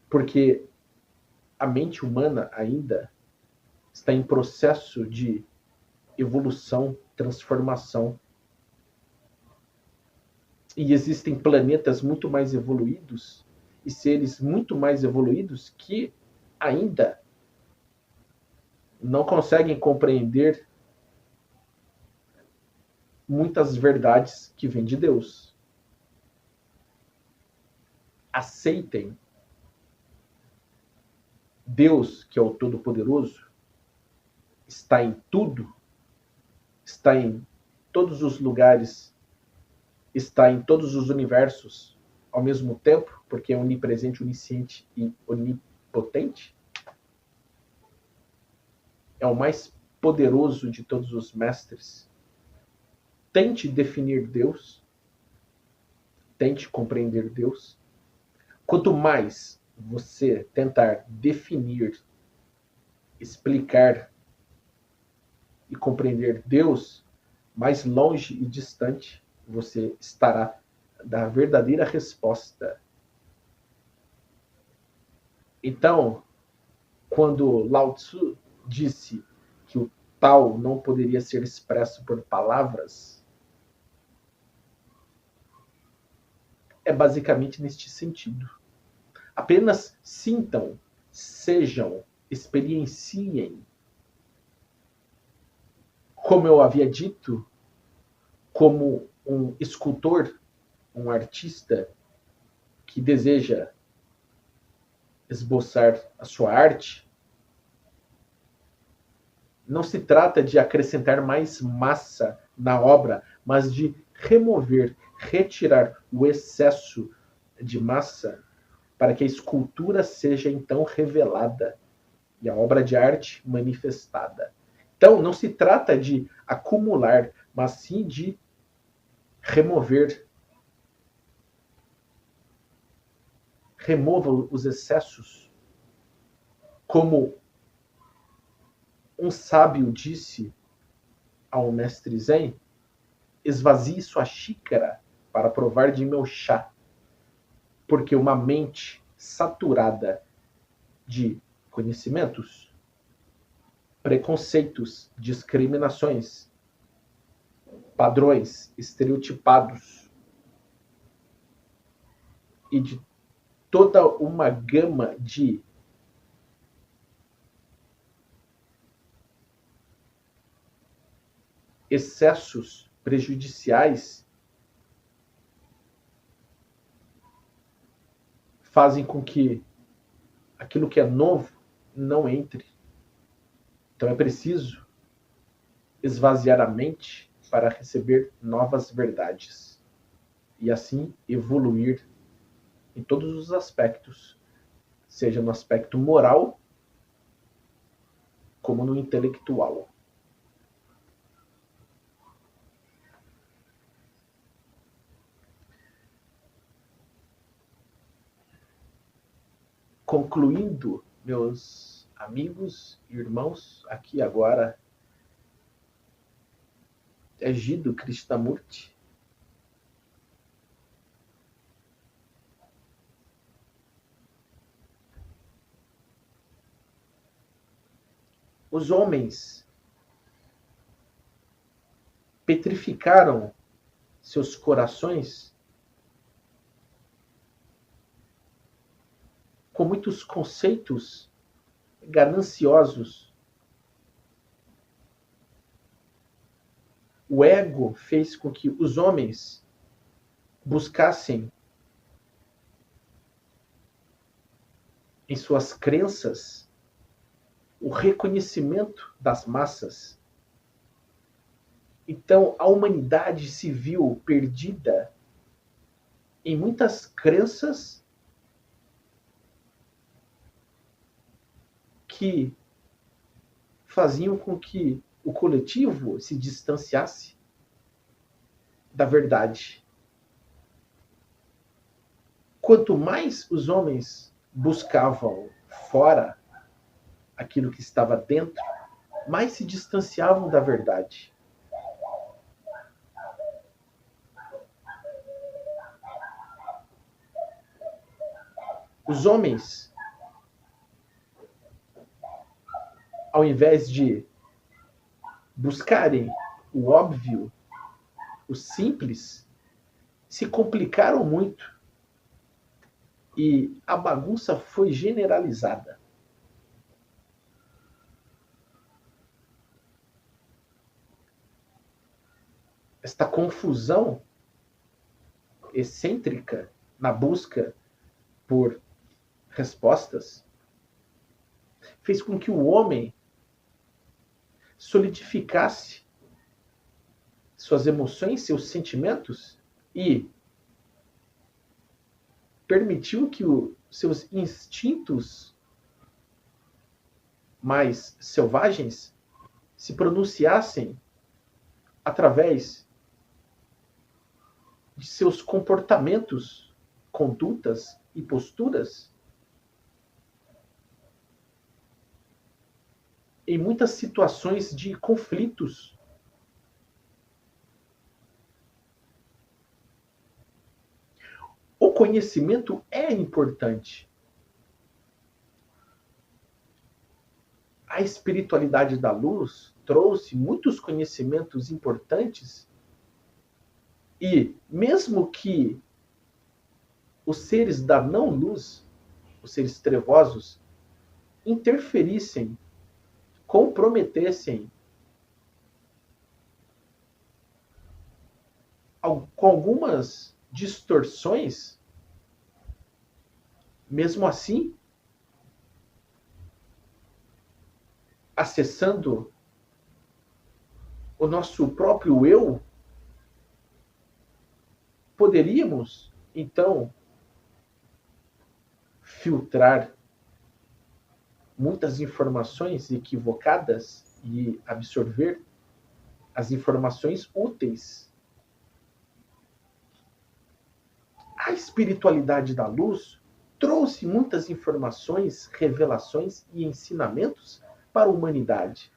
porque a mente humana ainda está em processo de evolução, transformação. E existem planetas muito mais evoluídos e seres muito mais evoluídos que ainda não conseguem compreender muitas verdades que vêm de Deus. Aceitem Deus, que é o Todo-Poderoso, está em tudo, está em todos os lugares, está em todos os universos ao mesmo tempo, porque é onipresente, onisciente e onipotente. É o mais poderoso de todos os mestres. Tente definir Deus. Tente compreender Deus. Quanto mais você tentar definir, explicar e compreender Deus, mais longe e distante você estará da verdadeira resposta. Então, quando Lao Tzu disse que o tal não poderia ser expresso por palavras, é basicamente neste sentido. Apenas sintam, sejam, experienciem. Como eu havia dito, como um escultor, um artista que deseja esboçar a sua arte, não se trata de acrescentar mais massa na obra, mas de remover, retirar o excesso de massa para que a escultura seja então revelada e a obra de arte manifestada. Então, não se trata de acumular, mas sim de remover. Remova os excessos. Como um sábio disse ao mestre Zen, esvazie sua xícara para provar de meu chá. Porque uma mente saturada de conhecimentos, preconceitos, discriminações, padrões estereotipados e de toda uma gama de excessos prejudiciais fazem com que aquilo que é novo não entre. Então é preciso esvaziar a mente para receber novas verdades e assim evoluir em todos os aspectos, seja no aspecto moral como no intelectual. Concluindo, meus amigos e irmãos, aqui agora é Jiddu Krishnamurti. Os homens petrificaram seus corações com muitos conceitos gananciosos. O ego fez com que os homens buscassem em suas crenças o reconhecimento das massas. Então, a humanidade se viu perdida em muitas crenças que faziam com que o coletivo se distanciasse da verdade. Quanto mais os homens buscavam fora aquilo que estava dentro, mais se distanciavam da verdade. Os homens, ao invés de buscarem o óbvio, o simples, se complicaram muito e a bagunça foi generalizada. Esta confusão excêntrica na busca por respostas fez com que o homem solidificasse suas emoções, seus sentimentos e permitiu que seus instintos mais selvagens se pronunciassem através de seus comportamentos, condutas e posturas em muitas situações de conflitos. O conhecimento é importante. A espiritualidade da luz trouxe muitos conhecimentos importantes e, mesmo que os seres da não-luz, os seres trevosos, interferissem, comprometessem com algumas distorções, mesmo assim, acessando o nosso próprio eu, poderíamos, então, filtrar muitas informações equivocadas e absorver as informações úteis. A espiritualidade da luz trouxe muitas informações, revelações e ensinamentos para a humanidade.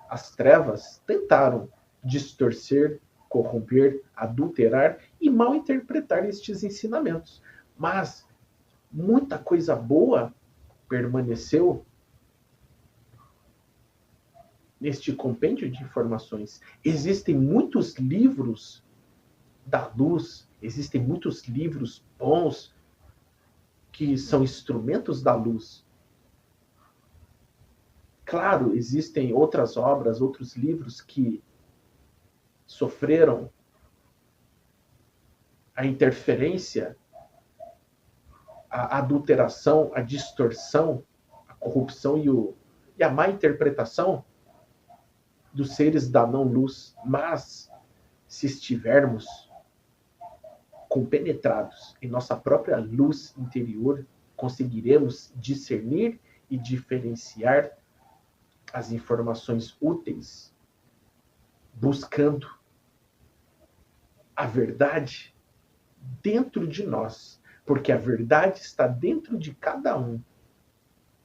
As trevas tentaram distorcer, corromper, adulterar e mal interpretar estes ensinamentos. Mas muita coisa boa permaneceu neste compêndio de informações. Existem muitos livros da luz, existem muitos livros bons que são instrumentos da luz. Claro, existem outras obras, outros livros que sofreram a interferência, a adulteração, a distorção, a corrupção e a má interpretação dos seres da não-luz. Mas, se estivermos compenetrados em nossa própria luz interior, conseguiremos discernir e diferenciar as informações úteis, buscando a verdade dentro de nós, porque a verdade está dentro de cada um.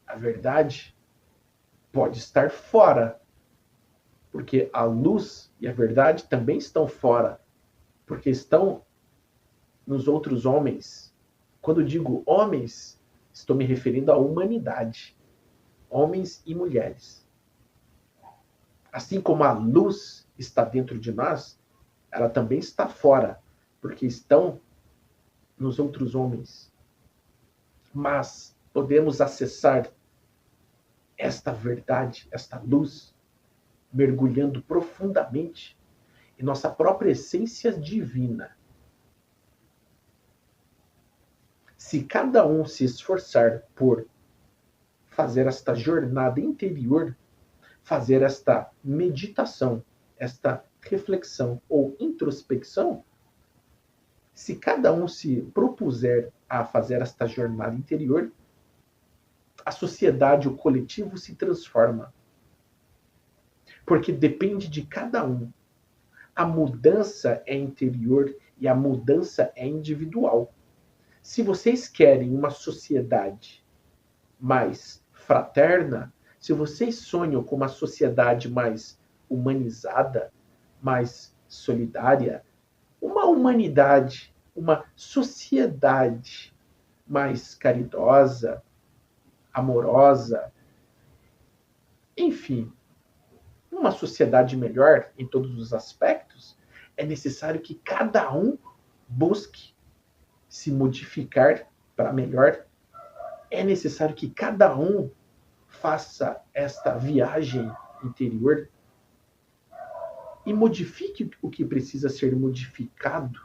A verdade pode estar fora, porque a luz e a verdade também estão fora, porque estão nos outros homens. Quando digo homens, estou me referindo à humanidade, homens e mulheres. Assim como a luz está dentro de nós, ela também está fora, porque estão nos outros homens. Mas podemos acessar esta verdade, esta luz, mergulhando profundamente em nossa própria essência divina. Se cada um se esforçar por fazer esta jornada interior, fazer esta meditação, esta reflexão ou introspecção, se cada um se propuser a fazer esta jornada interior, a sociedade, o coletivo se transforma. Porque depende de cada um. A mudança é interior e a mudança é individual. Se vocês querem uma sociedade mais fraterna, se vocês sonham com uma sociedade mais humanizada, mais solidária, uma humanidade, uma sociedade mais caridosa, amorosa, enfim, uma sociedade melhor em todos os aspectos, é necessário que cada um busque se modificar para melhor. É necessário que cada um faça esta viagem interior e modifique o que precisa ser modificado,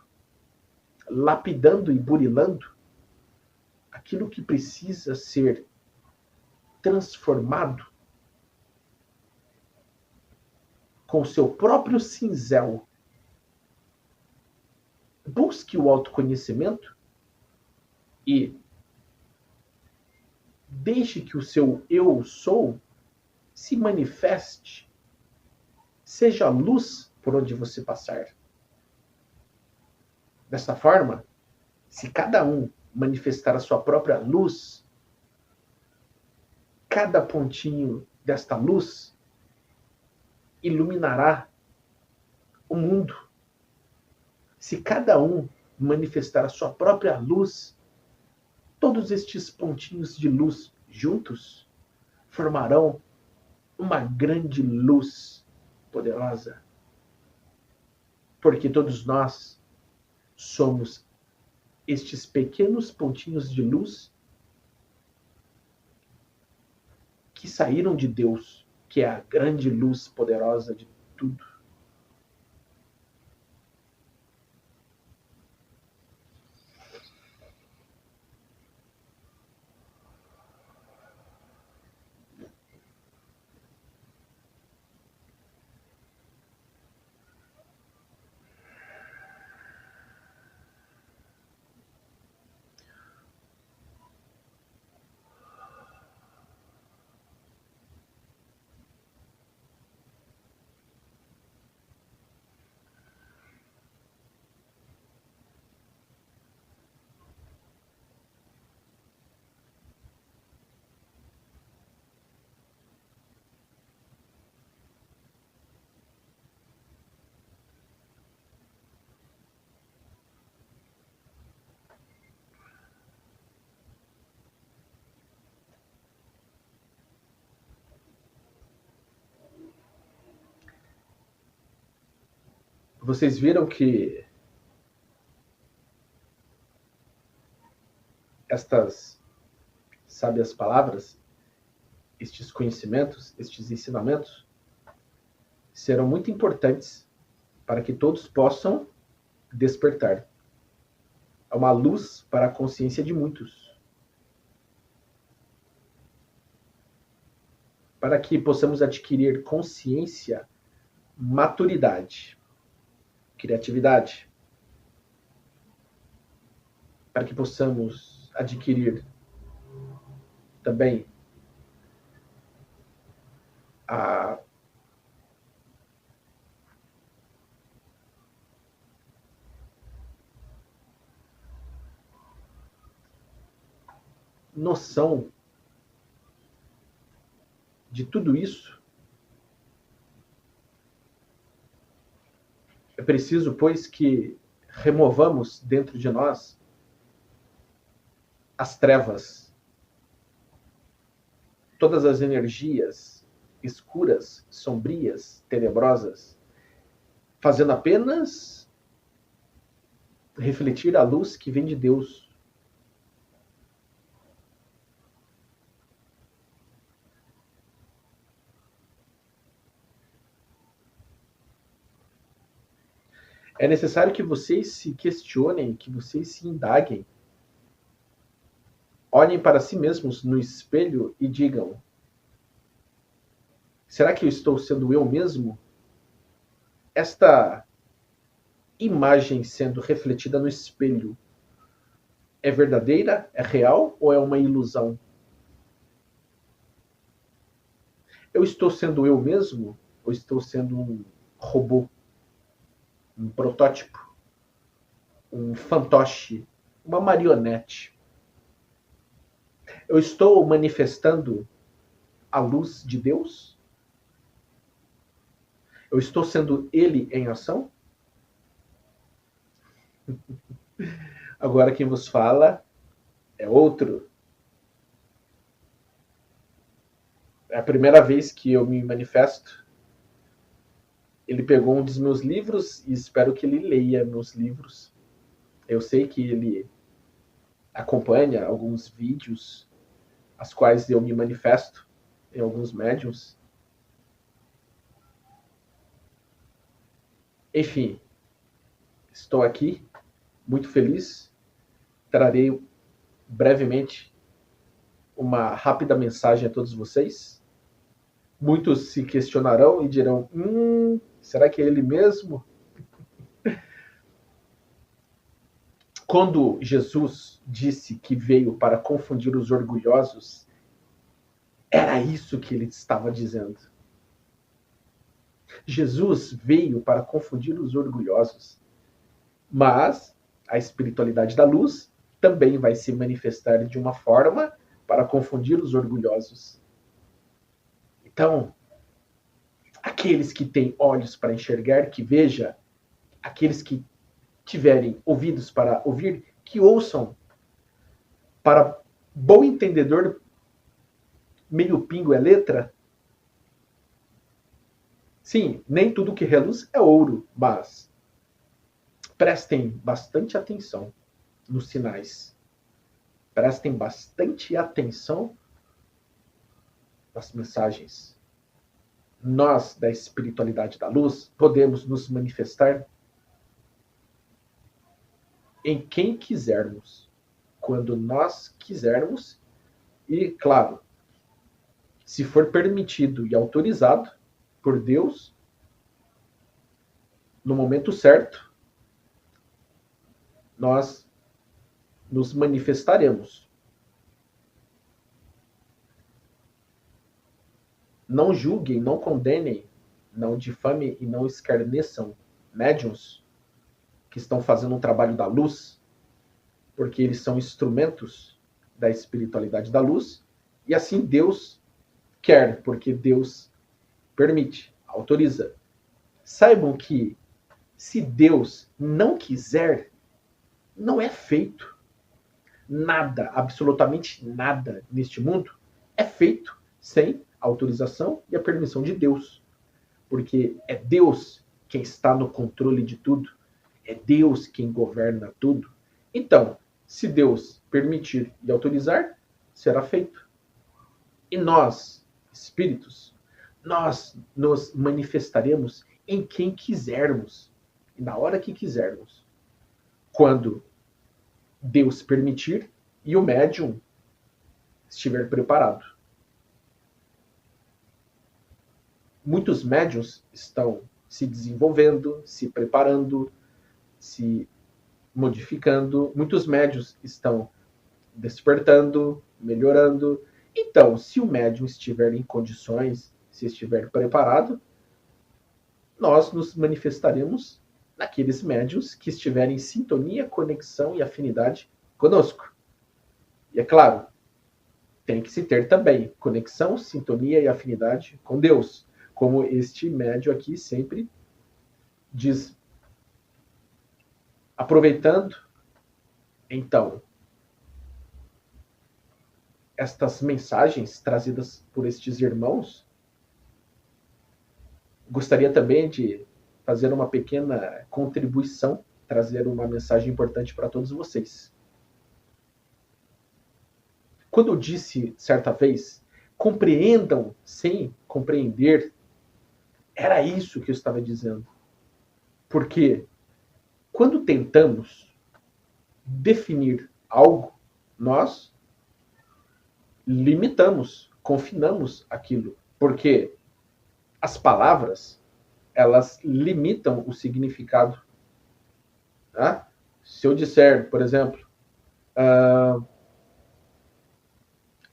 lapidando e burilando aquilo que precisa ser transformado com o seu próprio cinzel. Busque o autoconhecimento E deixe que o seu eu sou se manifeste, seja luz por onde você passar. Dessa forma, se cada um manifestar a sua própria luz, cada pontinho desta luz iluminará o mundo. Se cada um manifestar a sua própria luz, todos estes pontinhos de luz juntos formarão uma grande luz poderosa. Porque todos nós somos estes pequenos pontinhos de luz que saíram de Deus, que é a grande luz poderosa de tudo. Vocês viram que estas sábias palavras, estes conhecimentos, estes ensinamentos, serão muito importantes para que todos possam despertar. É uma luz para a consciência de muitos. Para que possamos adquirir consciência, maturidade, criatividade. Para que possamos adquirir também a noção de tudo isso, é preciso, pois, que removamos dentro de nós as trevas, todas as energias escuras, sombrias, tenebrosas, fazendo apenas refletir a luz que vem de Deus. É necessário que vocês se questionem, que vocês se indaguem. Olhem para si mesmos no espelho e digam: será que eu estou sendo eu mesmo? Esta imagem sendo refletida no espelho é verdadeira? É real ou é uma ilusão? Eu estou sendo eu mesmo ou estou sendo um robô? Um protótipo? Um fantoche? Uma marionete? Eu estou manifestando a luz de Deus? Eu estou sendo Ele em ação? Agora quem vos fala é outro. É a primeira vez que eu me manifesto. Ele pegou um dos meus livros e espero que ele leia meus livros. Eu sei que ele acompanha alguns vídeos, as quais eu me manifesto em alguns médiums. Enfim, estou aqui, muito feliz. Trarei brevemente uma rápida mensagem a todos vocês. Muitos se questionarão e dirão: será que é ele mesmo? Quando Jesus disse que veio para confundir os orgulhosos, era isso que ele estava dizendo. Jesus veio para confundir os orgulhosos. Mas a espiritualidade da luz também vai se manifestar de uma forma para confundir os orgulhosos. Então, aqueles que têm olhos para enxergar, que veja, aqueles que tiverem ouvidos para ouvir, que ouçam. Para bom entendedor, meio pingo é letra. Sim, nem tudo que reluz é ouro, mas prestem bastante atenção nos sinais. Prestem bastante atenção nas mensagens. Nós, da espiritualidade da luz, podemos nos manifestar em quem quisermos, quando nós quisermos, e, claro, se for permitido e autorizado por Deus, no momento certo, nós nos manifestaremos. Não julguem, não condenem, não difamem e não escarneçam médiuns que estão fazendo um trabalho da luz, porque eles são instrumentos da espiritualidade da luz, e assim Deus quer, porque Deus permite, autoriza. Saibam que se Deus não quiser, não é feito. Nada, absolutamente nada neste mundo é feito sem a autorização e a permissão de Deus. Porque é Deus quem está no controle de tudo. É Deus quem governa tudo. Então, se Deus permitir e autorizar, será feito. E nós, espíritos, nós nos manifestaremos em quem quisermos e na hora que quisermos. Quando Deus permitir e o médium estiver preparado. Muitos médiuns estão se desenvolvendo, se preparando, se modificando. Muitos médiuns estão despertando, melhorando. Então, se o médium estiver em condições, se estiver preparado, nós nos manifestaremos naqueles médiuns que estiverem em sintonia, conexão e afinidade conosco. E é claro, tem que se ter também conexão, sintonia e afinidade com Deus, como este médium aqui sempre diz. Aproveitando, então, estas mensagens trazidas por estes irmãos, gostaria também de fazer uma pequena contribuição, trazer uma mensagem importante para todos vocês. Quando eu disse certa vez, compreendam sem compreender, era isso que eu estava dizendo. Porque quando tentamos definir algo, nós limitamos, confinamos aquilo. Porque as palavras, elas limitam o significado. Tá? Se eu disser, por exemplo,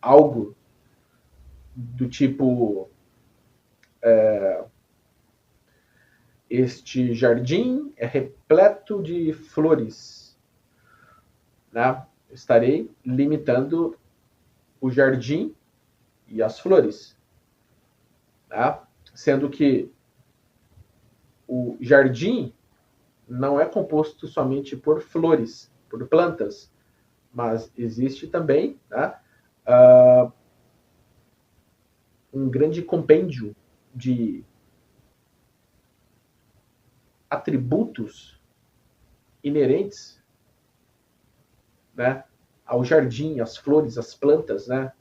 algo do tipo este jardim é repleto de flores, né? Estarei limitando o jardim e as flores, tá? Sendo que o jardim não é composto somente por flores, por plantas, mas existe também, tá? Um grande compêndio de atributos inerentes, né, ao jardim, às flores, às plantas, né?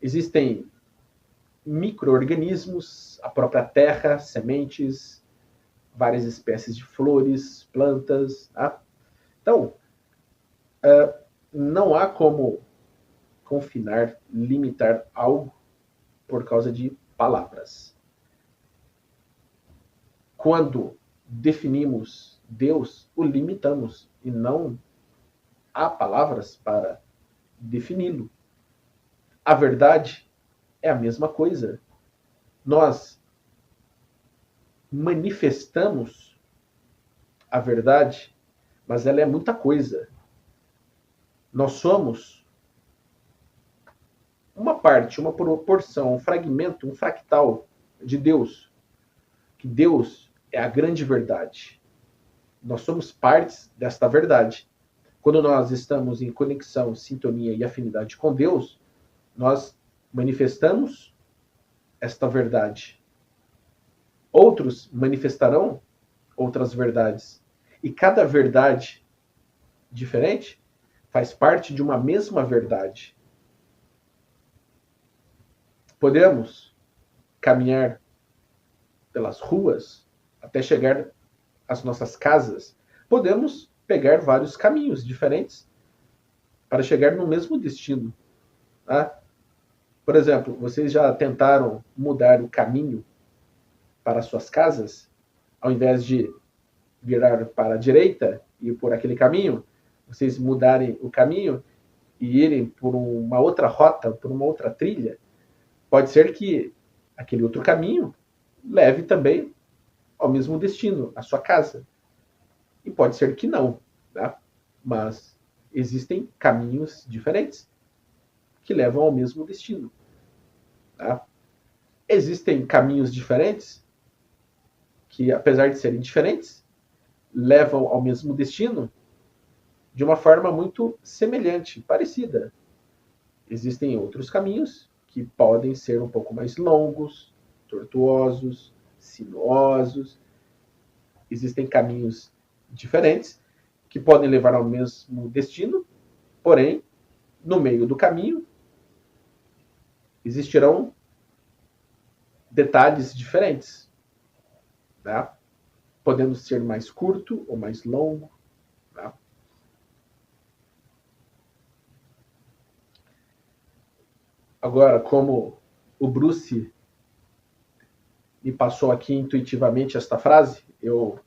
Existem micro-organismos, a própria terra, sementes, várias espécies de flores, plantas. Tá? Então, não há como confinar, limitar algo por causa de palavras. Quando definimos Deus, o limitamos e não há palavras para defini-lo. A verdade é a mesma coisa. Nós manifestamos a verdade, mas ela é muita coisa. Nós somos uma parte, uma proporção, um fragmento, um fractal de Deus. Que Deus é a grande verdade. Nós somos partes desta verdade. Quando nós estamos em conexão, sintonia e afinidade com Deus, nós manifestamos esta verdade. Outros manifestarão outras verdades. E cada verdade diferente faz parte de uma mesma verdade. Podemos caminhar pelas ruas até chegar às nossas casas. Podemos pegar vários caminhos diferentes para chegar no mesmo destino. Tá? Por exemplo, vocês já tentaram mudar o caminho para suas casas? Ao invés de virar para a direita e ir por aquele caminho, vocês mudarem o caminho e irem por uma outra rota, por uma outra trilha? Pode ser que aquele outro caminho leve também ao mesmo destino, à sua casa. E pode ser que não, tá? Mas existem caminhos diferentes que levam ao mesmo destino. Tá? Existem caminhos diferentes que, apesar de serem diferentes, levam ao mesmo destino de uma forma muito semelhante, parecida. Existem outros caminhos que podem ser um pouco mais longos, tortuosos, sinuosos. Existem caminhos diferentes que podem levar ao mesmo destino, porém, no meio do caminho, existirão detalhes diferentes, tá? Podendo ser mais curto ou mais longo. Tá? Agora, como o Bruce me passou aqui intuitivamente esta frase, eu,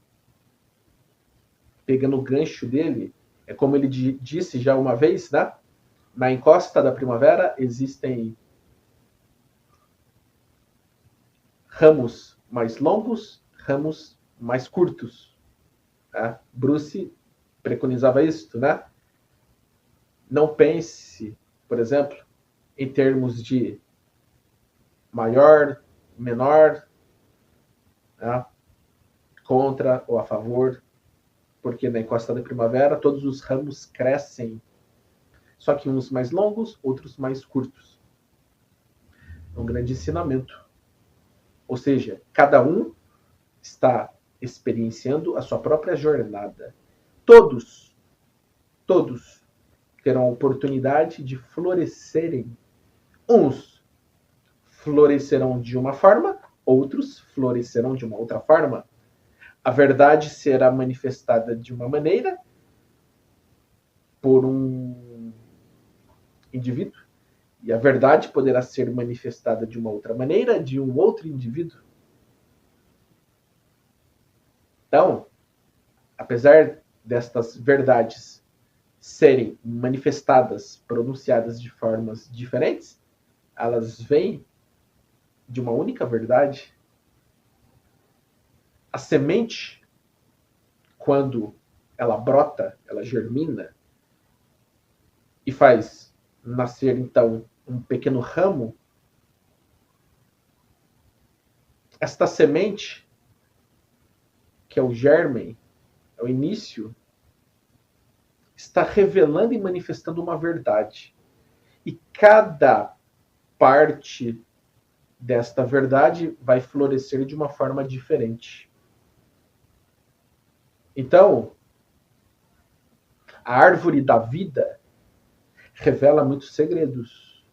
pegando o gancho dele, é como ele disse já uma vez, né? Na encosta da primavera existem ramos mais longos, ramos mais curtos. Tá? Bruce preconizava isso, né? Não pense, por exemplo, em termos de maior, menor, né? Contra ou a favor, porque na encosta da primavera todos os ramos crescem, só que uns mais longos, outros mais curtos. É um grande ensinamento. Ou seja, cada um está experienciando a sua própria jornada. Todos terão a oportunidade de florescerem. Uns florescerão de uma forma, outros florescerão de uma outra forma. A verdade será manifestada de uma maneira por um indivíduo, e a verdade poderá ser manifestada de uma outra maneira de um outro indivíduo. Então, apesar destas verdades serem manifestadas, pronunciadas de formas diferentes, elas vêm de uma única verdade. A semente, quando ela brota, ela germina e faz nascer, então, um pequeno ramo, esta semente, que é o germen, é o início, está revelando e manifestando uma verdade. E cada parte desta verdade vai florescer de uma forma diferente. Então, a árvore da vida revela muitos segredos.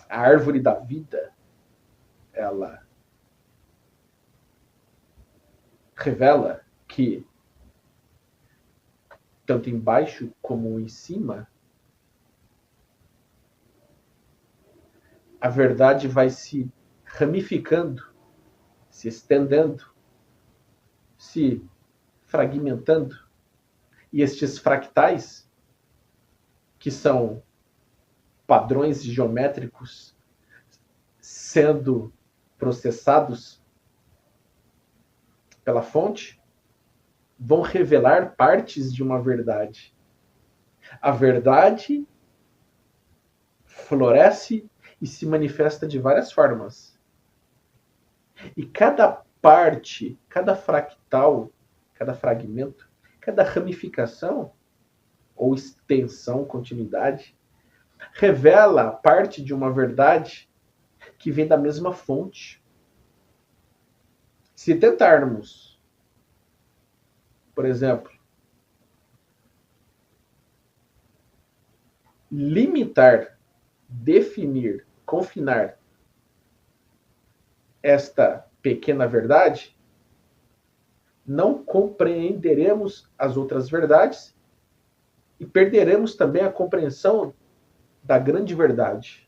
A árvore da vida, ela revela que, tanto embaixo como em cima, a verdade vai se ramificando, se estendendo, se fragmentando E estes fractais, que são padrões geométricos sendo processados pela fonte, vão revelar partes de uma verdade. A verdade floresce e se manifesta de várias formas. E cada parte, cada fractal, cada fragmento, cada ramificação ou extensão, continuidade, revela parte de uma verdade que vem da mesma fonte. Se tentarmos, por exemplo, limitar, definir, confinar esta pequena verdade, não compreenderemos as outras verdades e perderemos também a compreensão da grande verdade.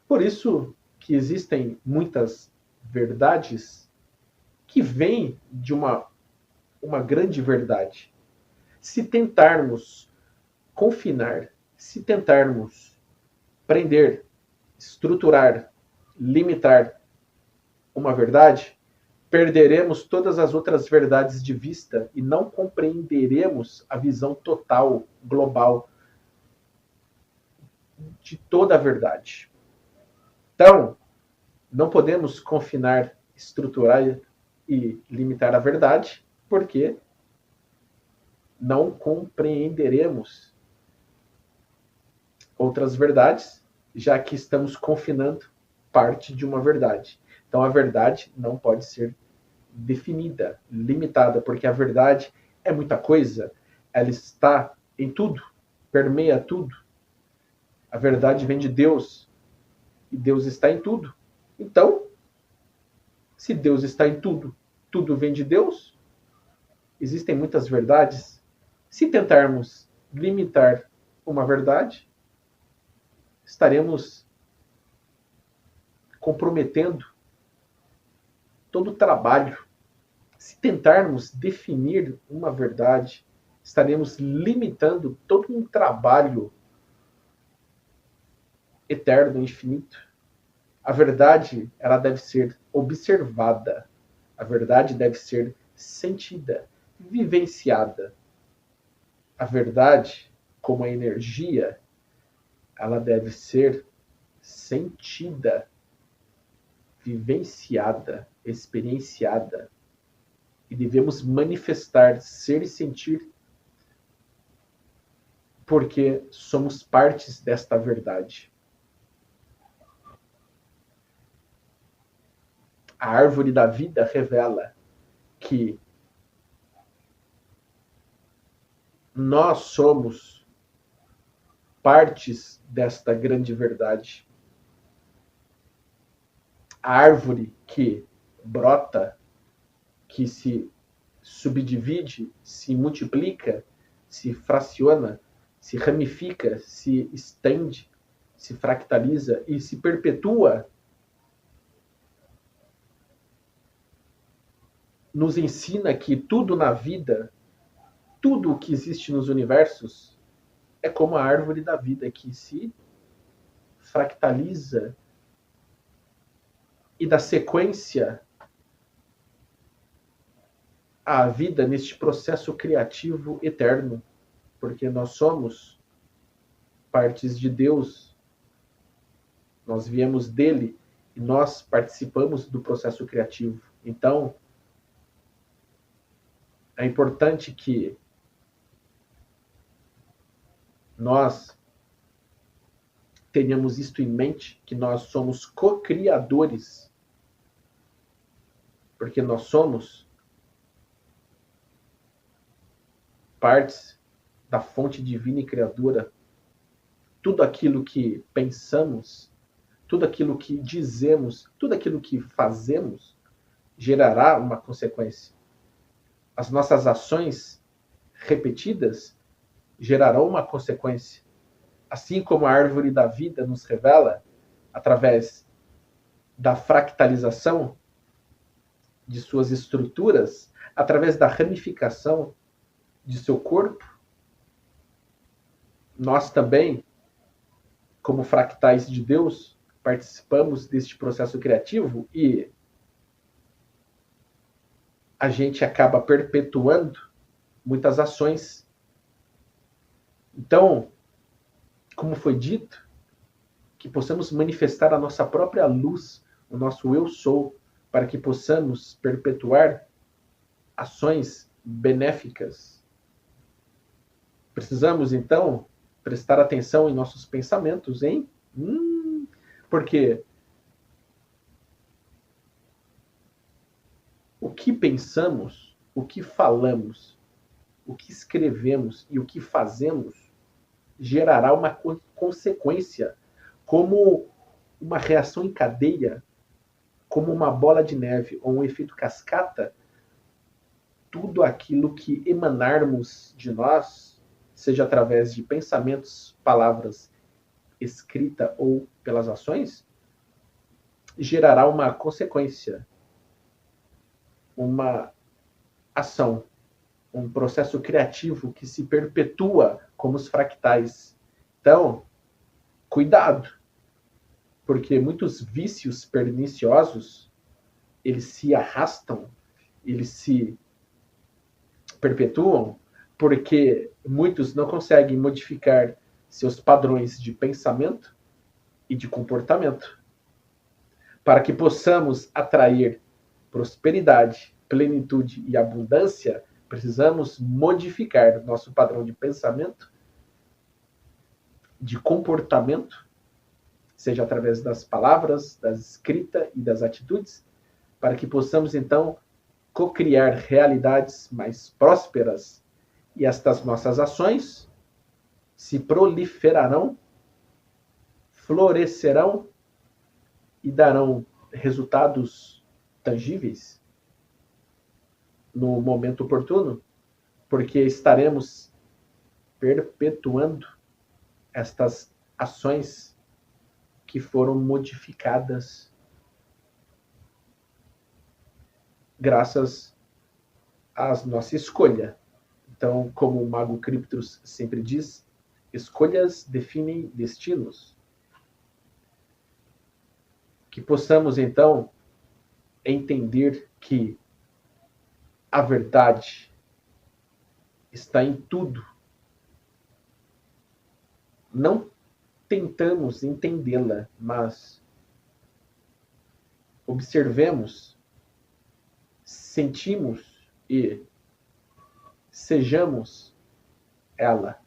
Por isso que existem muitas verdades que vêm de uma grande verdade. Se tentarmos confinar, se tentarmos prender, estruturar, limitar uma verdade, perderemos todas as outras verdades de vista e não compreenderemos a visão total, global de toda a verdade. Então, não podemos confinar, estruturar e limitar a verdade, porque não compreenderemos outras verdades, já que estamos confinando parte de uma verdade. Então, a verdade não pode ser definida, limitada, porque a verdade é muita coisa, ela está em tudo, permeia tudo. A verdade vem de Deus, e Deus está em tudo. Então, se Deus está em tudo, tudo vem de Deus, existem muitas verdades. Se tentarmos limitar uma verdade, estaremos comprometendo todo o trabalho. Se tentarmos definir uma verdade, estaremos limitando todo um trabalho eterno, infinito. A verdade, ela deve ser observada. A verdade deve ser sentida, vivenciada. A verdade, como a energia, ela deve ser sentida, vivenciada, experienciada. E devemos manifestar, ser e sentir, porque somos partes desta verdade. A árvore da vida revela que nós somos partes desta grande verdade. A árvore que brota, que se subdivide, se multiplica, se fraciona, se ramifica, se estende, se fractaliza e se perpetua, nos ensina que tudo na vida, tudo o que existe nos universos, é como a árvore da vida que se fractaliza e dá sequência à vida neste processo criativo eterno, porque nós somos partes de Deus, nós viemos dele e nós participamos do processo criativo. Então, é importante que nós tenhamos isto em mente, que nós somos co-criadores, porque nós somos partes da fonte divina e criadora. Tudo aquilo que pensamos, tudo aquilo que dizemos, tudo aquilo que fazemos, gerará uma consequência. As nossas ações repetidas gerarão uma consequência. Assim como a árvore da vida nos revela, através da fractalização de suas estruturas, através da ramificação de seu corpo, nós também, como fractais de Deus, participamos deste processo criativo e a gente acaba perpetuando muitas ações. Então, como foi dito, que possamos manifestar a nossa própria luz, o nosso eu sou, para que possamos perpetuar ações benéficas. Precisamos, então, prestar atenção em nossos pensamentos, hein? Porque o que pensamos, o que falamos, o que escrevemos e o que fazemos gerará uma consequência, como uma reação em cadeia, como uma bola de neve ou um efeito cascata. Tudo aquilo que emanarmos de nós, seja através de pensamentos, palavras, escrita ou pelas ações, gerará uma consequência, uma ação, um processo criativo que se perpetua como os fractais. Então, cuidado, porque muitos vícios perniciosos, eles se arrastam, eles se perpetuam, porque muitos não conseguem modificar seus padrões de pensamento e de comportamento. Para que possamos atrair prosperidade, plenitude e abundância, precisamos modificar nosso padrão de pensamento, de comportamento, seja através das palavras, da escrita e das atitudes, para que possamos então cocriar realidades mais prósperas, e estas nossas ações se proliferarão, florescerão e darão resultados tangíveis no momento oportuno, porque estaremos perpetuando estas ações que foram modificadas graças à nossa escolha. Então, como o Mago Cryptos sempre diz, escolhas definem destinos. Que possamos, então, entender que a verdade está em tudo. Não tentamos entendê-la, mas observemos, sentimos e sejamos ela.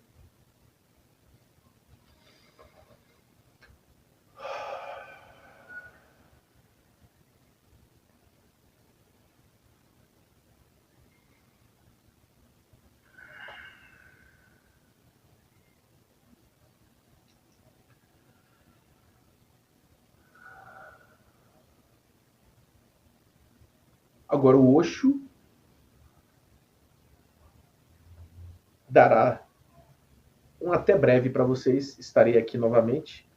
Agora o Osho dará um até breve para vocês. Estarei aqui novamente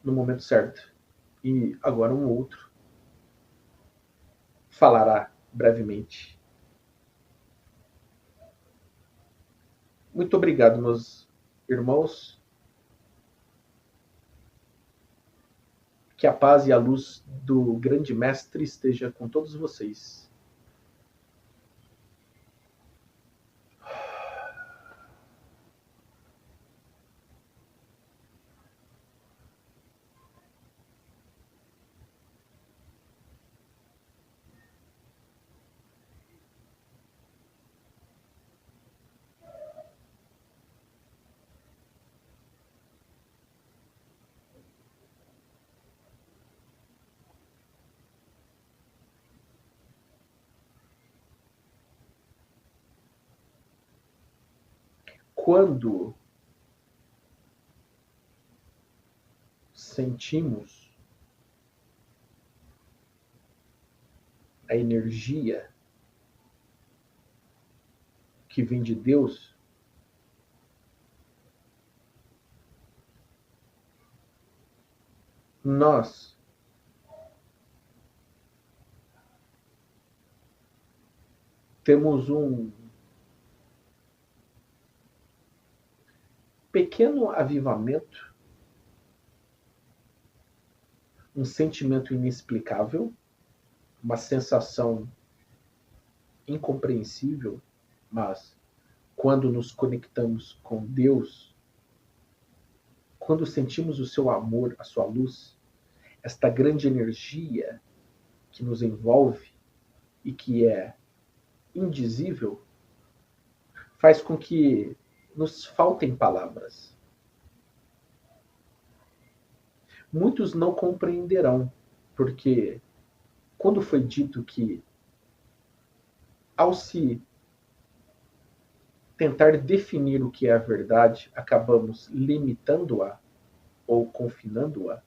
no momento certo. E agora um outro falará brevemente. Muito obrigado, meus irmãos. Que a paz e a luz do grande mestre esteja com todos vocês. Quando sentimos a energia que vem de Deus, nós temos pequeno avivamento, um sentimento inexplicável, uma sensação incompreensível, mas quando nos conectamos com Deus, quando sentimos o seu amor, a sua luz, esta grande energia que nos envolve e que é indizível, faz com que nos faltem palavras. Muitos não compreenderão, porque quando foi dito que, ao se tentar definir o que é a verdade, acabamos limitando-a ou confinando-a,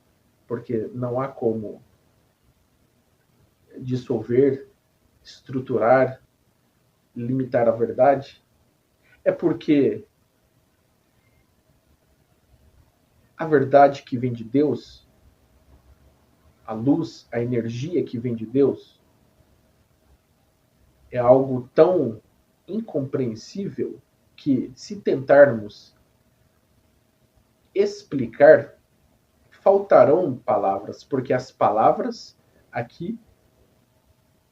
porque não há como dissolver, estruturar, limitar a verdade, é porque a verdade que vem de Deus, a luz, a energia que vem de Deus, é algo tão incompreensível que, se tentarmos explicar, faltarão palavras, porque as palavras aqui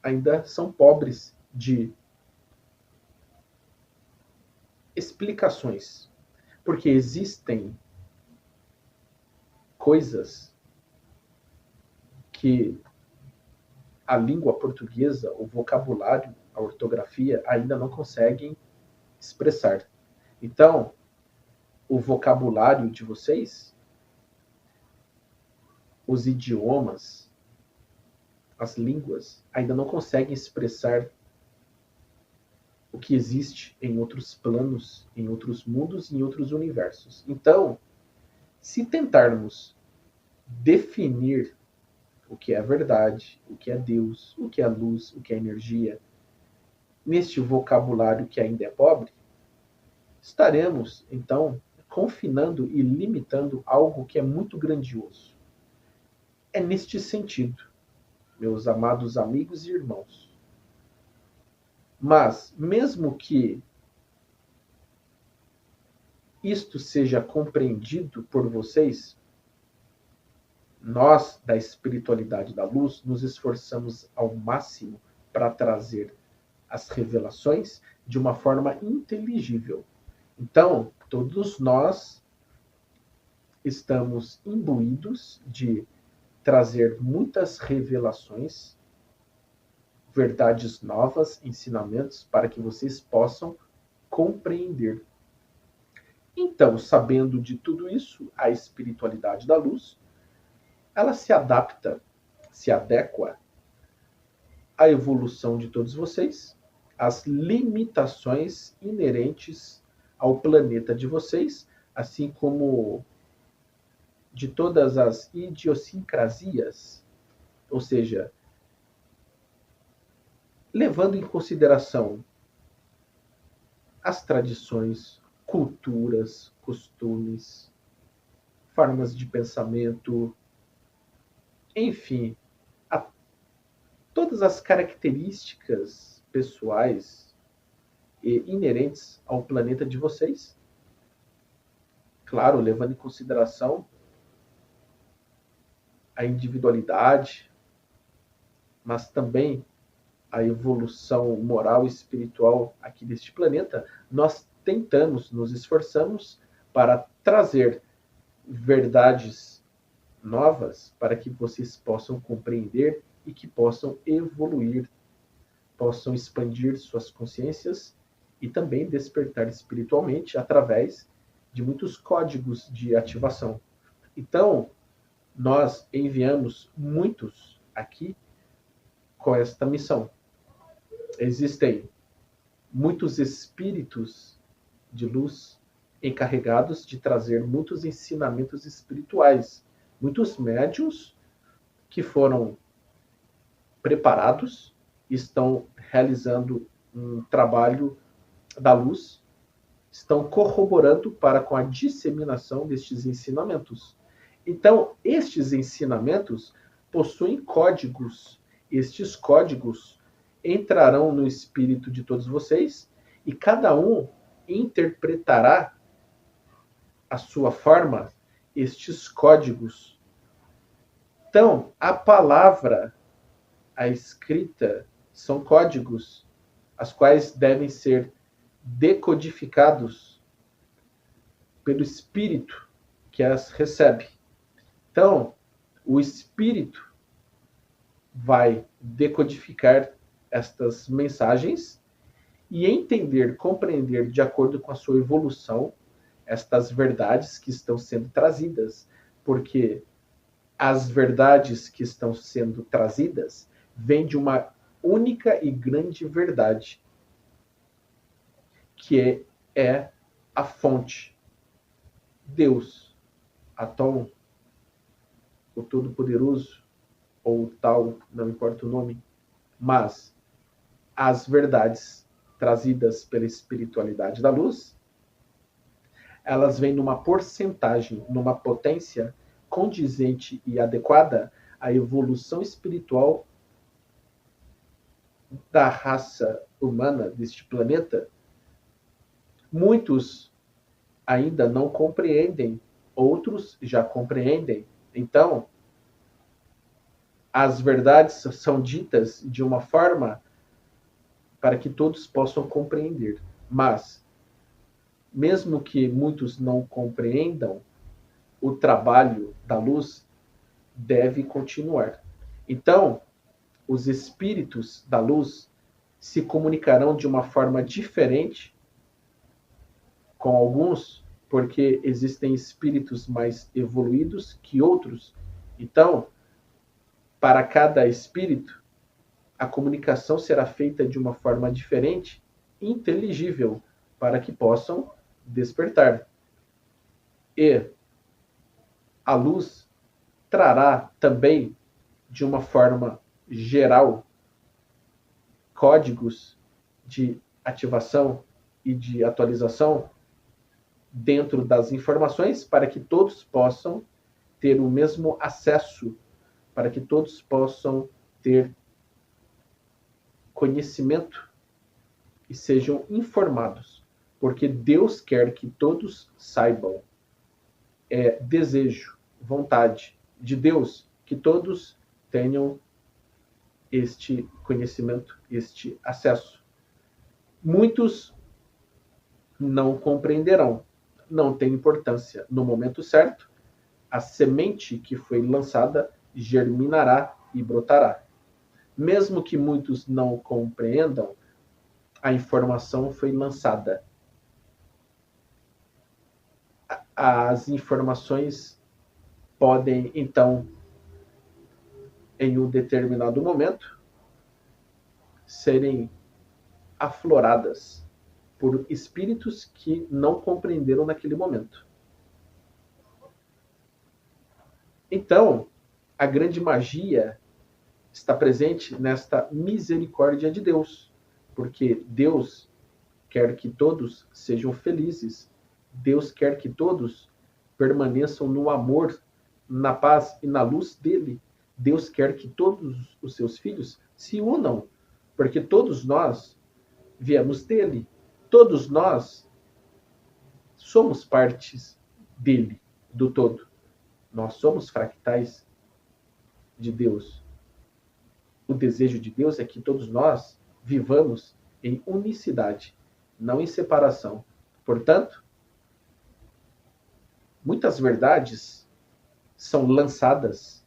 ainda são pobres de explicações, porque existem coisas que a língua portuguesa, o vocabulário, a ortografia ainda não conseguem expressar. Então, o vocabulário de vocês, os idiomas, as línguas, ainda não conseguem expressar o que existe em outros planos, em outros mundos, em outros universos. Então, se tentarmos definir o que é a verdade, o que é Deus, o que é a luz, o que é energia, neste vocabulário que ainda é pobre, estaremos, então, confinando e limitando algo que é muito grandioso. É neste sentido, meus amados amigos e irmãos. Mas, mesmo que isto seja compreendido por vocês, nós, da espiritualidade da luz, nos esforçamos ao máximo para trazer as revelações de uma forma inteligível. Então, todos nós estamos imbuídos de trazer muitas revelações, verdades novas, ensinamentos, para que vocês possam compreender. Então, sabendo de tudo isso, a espiritualidade da luz, ela se adapta, se adequa à evolução de todos vocês, às limitações inerentes ao planeta de vocês, assim como de todas as idiosincrasias, ou seja, levando em consideração as tradições, culturas, costumes, formas de pensamento, enfim, todas as características pessoais e inerentes ao planeta de vocês. Claro, levando em consideração a individualidade, mas também a evolução moral e espiritual aqui deste planeta, nós tentamos, nos esforçamos para trazer verdades novas para que vocês possam compreender e que possam evoluir, possam expandir suas consciências e também despertar espiritualmente através de muitos códigos de ativação. Então, nós enviamos muitos aqui com esta missão. Existem muitos espíritos de luz encarregados de trazer muitos ensinamentos espirituais, muitos médiuns que foram preparados, estão realizando um trabalho da luz, estão corroborando para com a disseminação destes ensinamentos. Então, estes ensinamentos possuem códigos. Estes códigos entrarão no espírito de todos vocês e cada um interpretará a sua forma estes códigos. Então, a palavra, a escrita, são códigos, as quais devem ser decodificados pelo Espírito que as recebe. Então, o Espírito vai decodificar estas mensagens e entender, compreender de acordo com a sua evolução estas verdades que estão sendo trazidas, porque as verdades que estão sendo trazidas vêm de uma única e grande verdade, que é a fonte, Deus, Atom, o Todo-Poderoso, ou tal, não importa o nome, mas as verdades trazidas pela espiritualidade da luz, elas vêm numa porcentagem, numa potência condizente e adequada à evolução espiritual da raça humana deste planeta. Muitos ainda não compreendem, outros já compreendem. Então, as verdades são ditas de uma forma para que todos possam compreender. Mas, mesmo que muitos não compreendam, o trabalho da luz deve continuar. Então, os espíritos da luz se comunicarão de uma forma diferente com alguns, porque existem espíritos mais evoluídos que outros. Então, para cada espírito, a comunicação será feita de uma forma diferente, inteligível, para que possam despertar. E a luz trará também, de uma forma geral, códigos de ativação e de atualização dentro das informações para que todos possam ter o mesmo acesso, para que todos possam ter conhecimento e sejam informados, porque Deus quer que todos saibam. É desejo, vontade de Deus que todos tenham este conhecimento, este acesso. Muitos não compreenderão, não tem importância. No momento certo, a semente que foi lançada germinará e brotará. Mesmo que muitos não compreendam, a informação foi lançada. As informações podem, então, em um determinado momento, serem afloradas por espíritos que não compreenderam naquele momento. Então, a grande magia está presente nesta misericórdia de Deus, porque Deus quer que todos sejam felizes, Deus quer que todos permaneçam no amor, na paz e na luz dele. Deus quer que todos os seus filhos se unam, porque todos nós viemos dele, todos nós somos partes dele, do todo. Nós somos fractais de Deus. O desejo de Deus é que todos nós vivamos em unicidade, não em separação. Portanto, muitas verdades são lançadas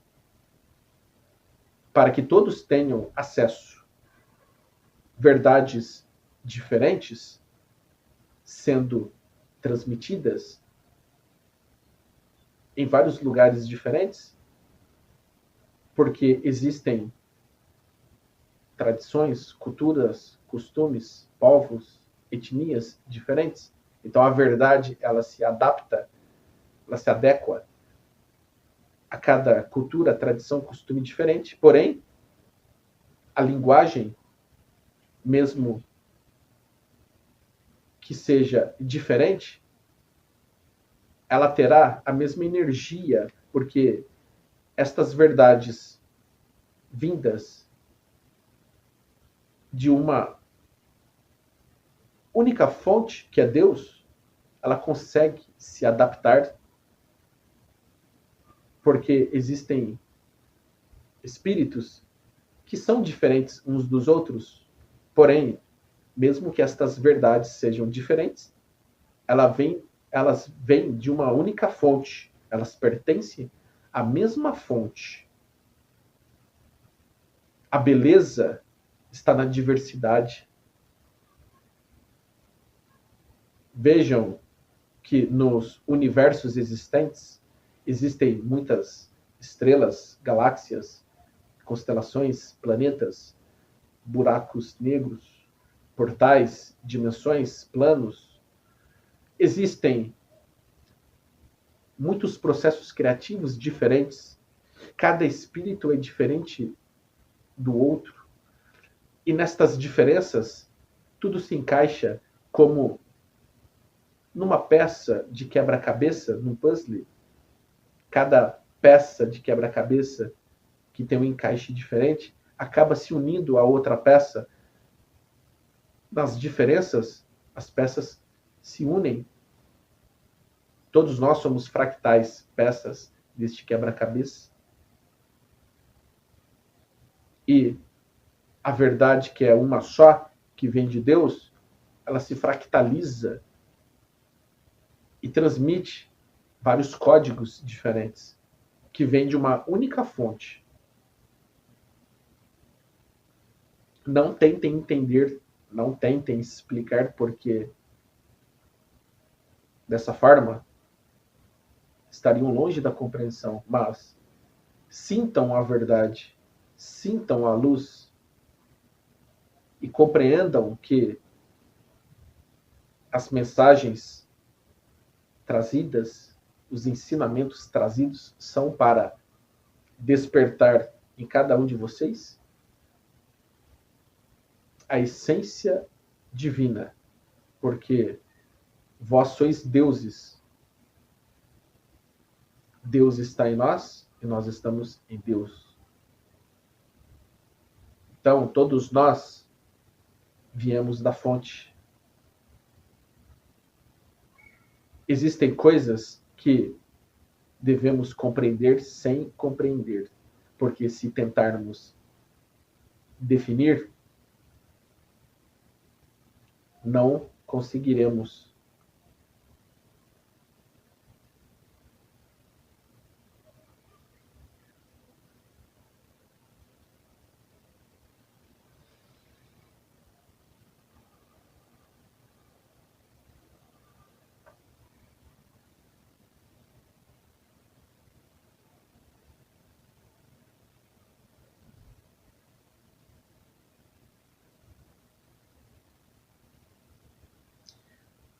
para que todos tenham acesso. Verdades diferentes sendo transmitidas em vários lugares diferentes, porque existem tradições, culturas, costumes, povos, etnias diferentes. Então a verdade, ela se adapta, ela se adequa a cada cultura, tradição, costume diferente. Porém, a linguagem, mesmo que seja diferente, ela terá a mesma energia, porque estas verdades vindas de uma única fonte, que é Deus, ela consegue se adaptar, porque existem espíritos que são diferentes uns dos outros, porém, mesmo que estas verdades sejam diferentes, elas vêm de uma única fonte, elas pertencem à mesma fonte. A beleza está na diversidade. Vejam que nos universos existentes existem muitas estrelas, galáxias, constelações, planetas, buracos negros, portais, dimensões, planos. Existem muitos processos criativos diferentes. Cada espírito é diferente do outro. E nestas diferenças, tudo se encaixa como numa peça de quebra-cabeça, num puzzle. Cada peça de quebra-cabeça que tem um encaixe diferente acaba se unindo a outra peça. Nas diferenças, as peças se unem. Todos nós somos fractais, peças deste quebra-cabeça. E a verdade, que é uma só, que vem de Deus, ela se fractaliza e transmite vários códigos diferentes, que vêm de uma única fonte. Não tentem entender, não tentem explicar porque dessa forma estariam longe da compreensão, mas sintam a verdade, sintam a luz e compreendam que as mensagens trazidas, os ensinamentos trazidos são para despertar em cada um de vocês a essência divina, porque vós sois deuses. Deus está em nós e nós estamos em Deus. Então, todos nós viemos da fonte. Existem coisas que devemos compreender sem compreender, porque se tentarmos definir, não conseguiremos.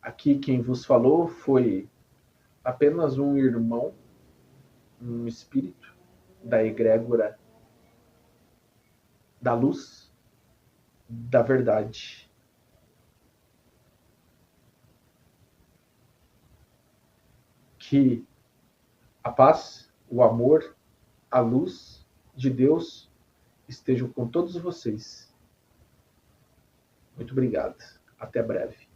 Aqui quem vos falou foi apenas um irmão, um espírito da egrégora da luz, da verdade. Que a paz, o amor, a luz de Deus estejam com todos vocês. Muito obrigado. Até breve.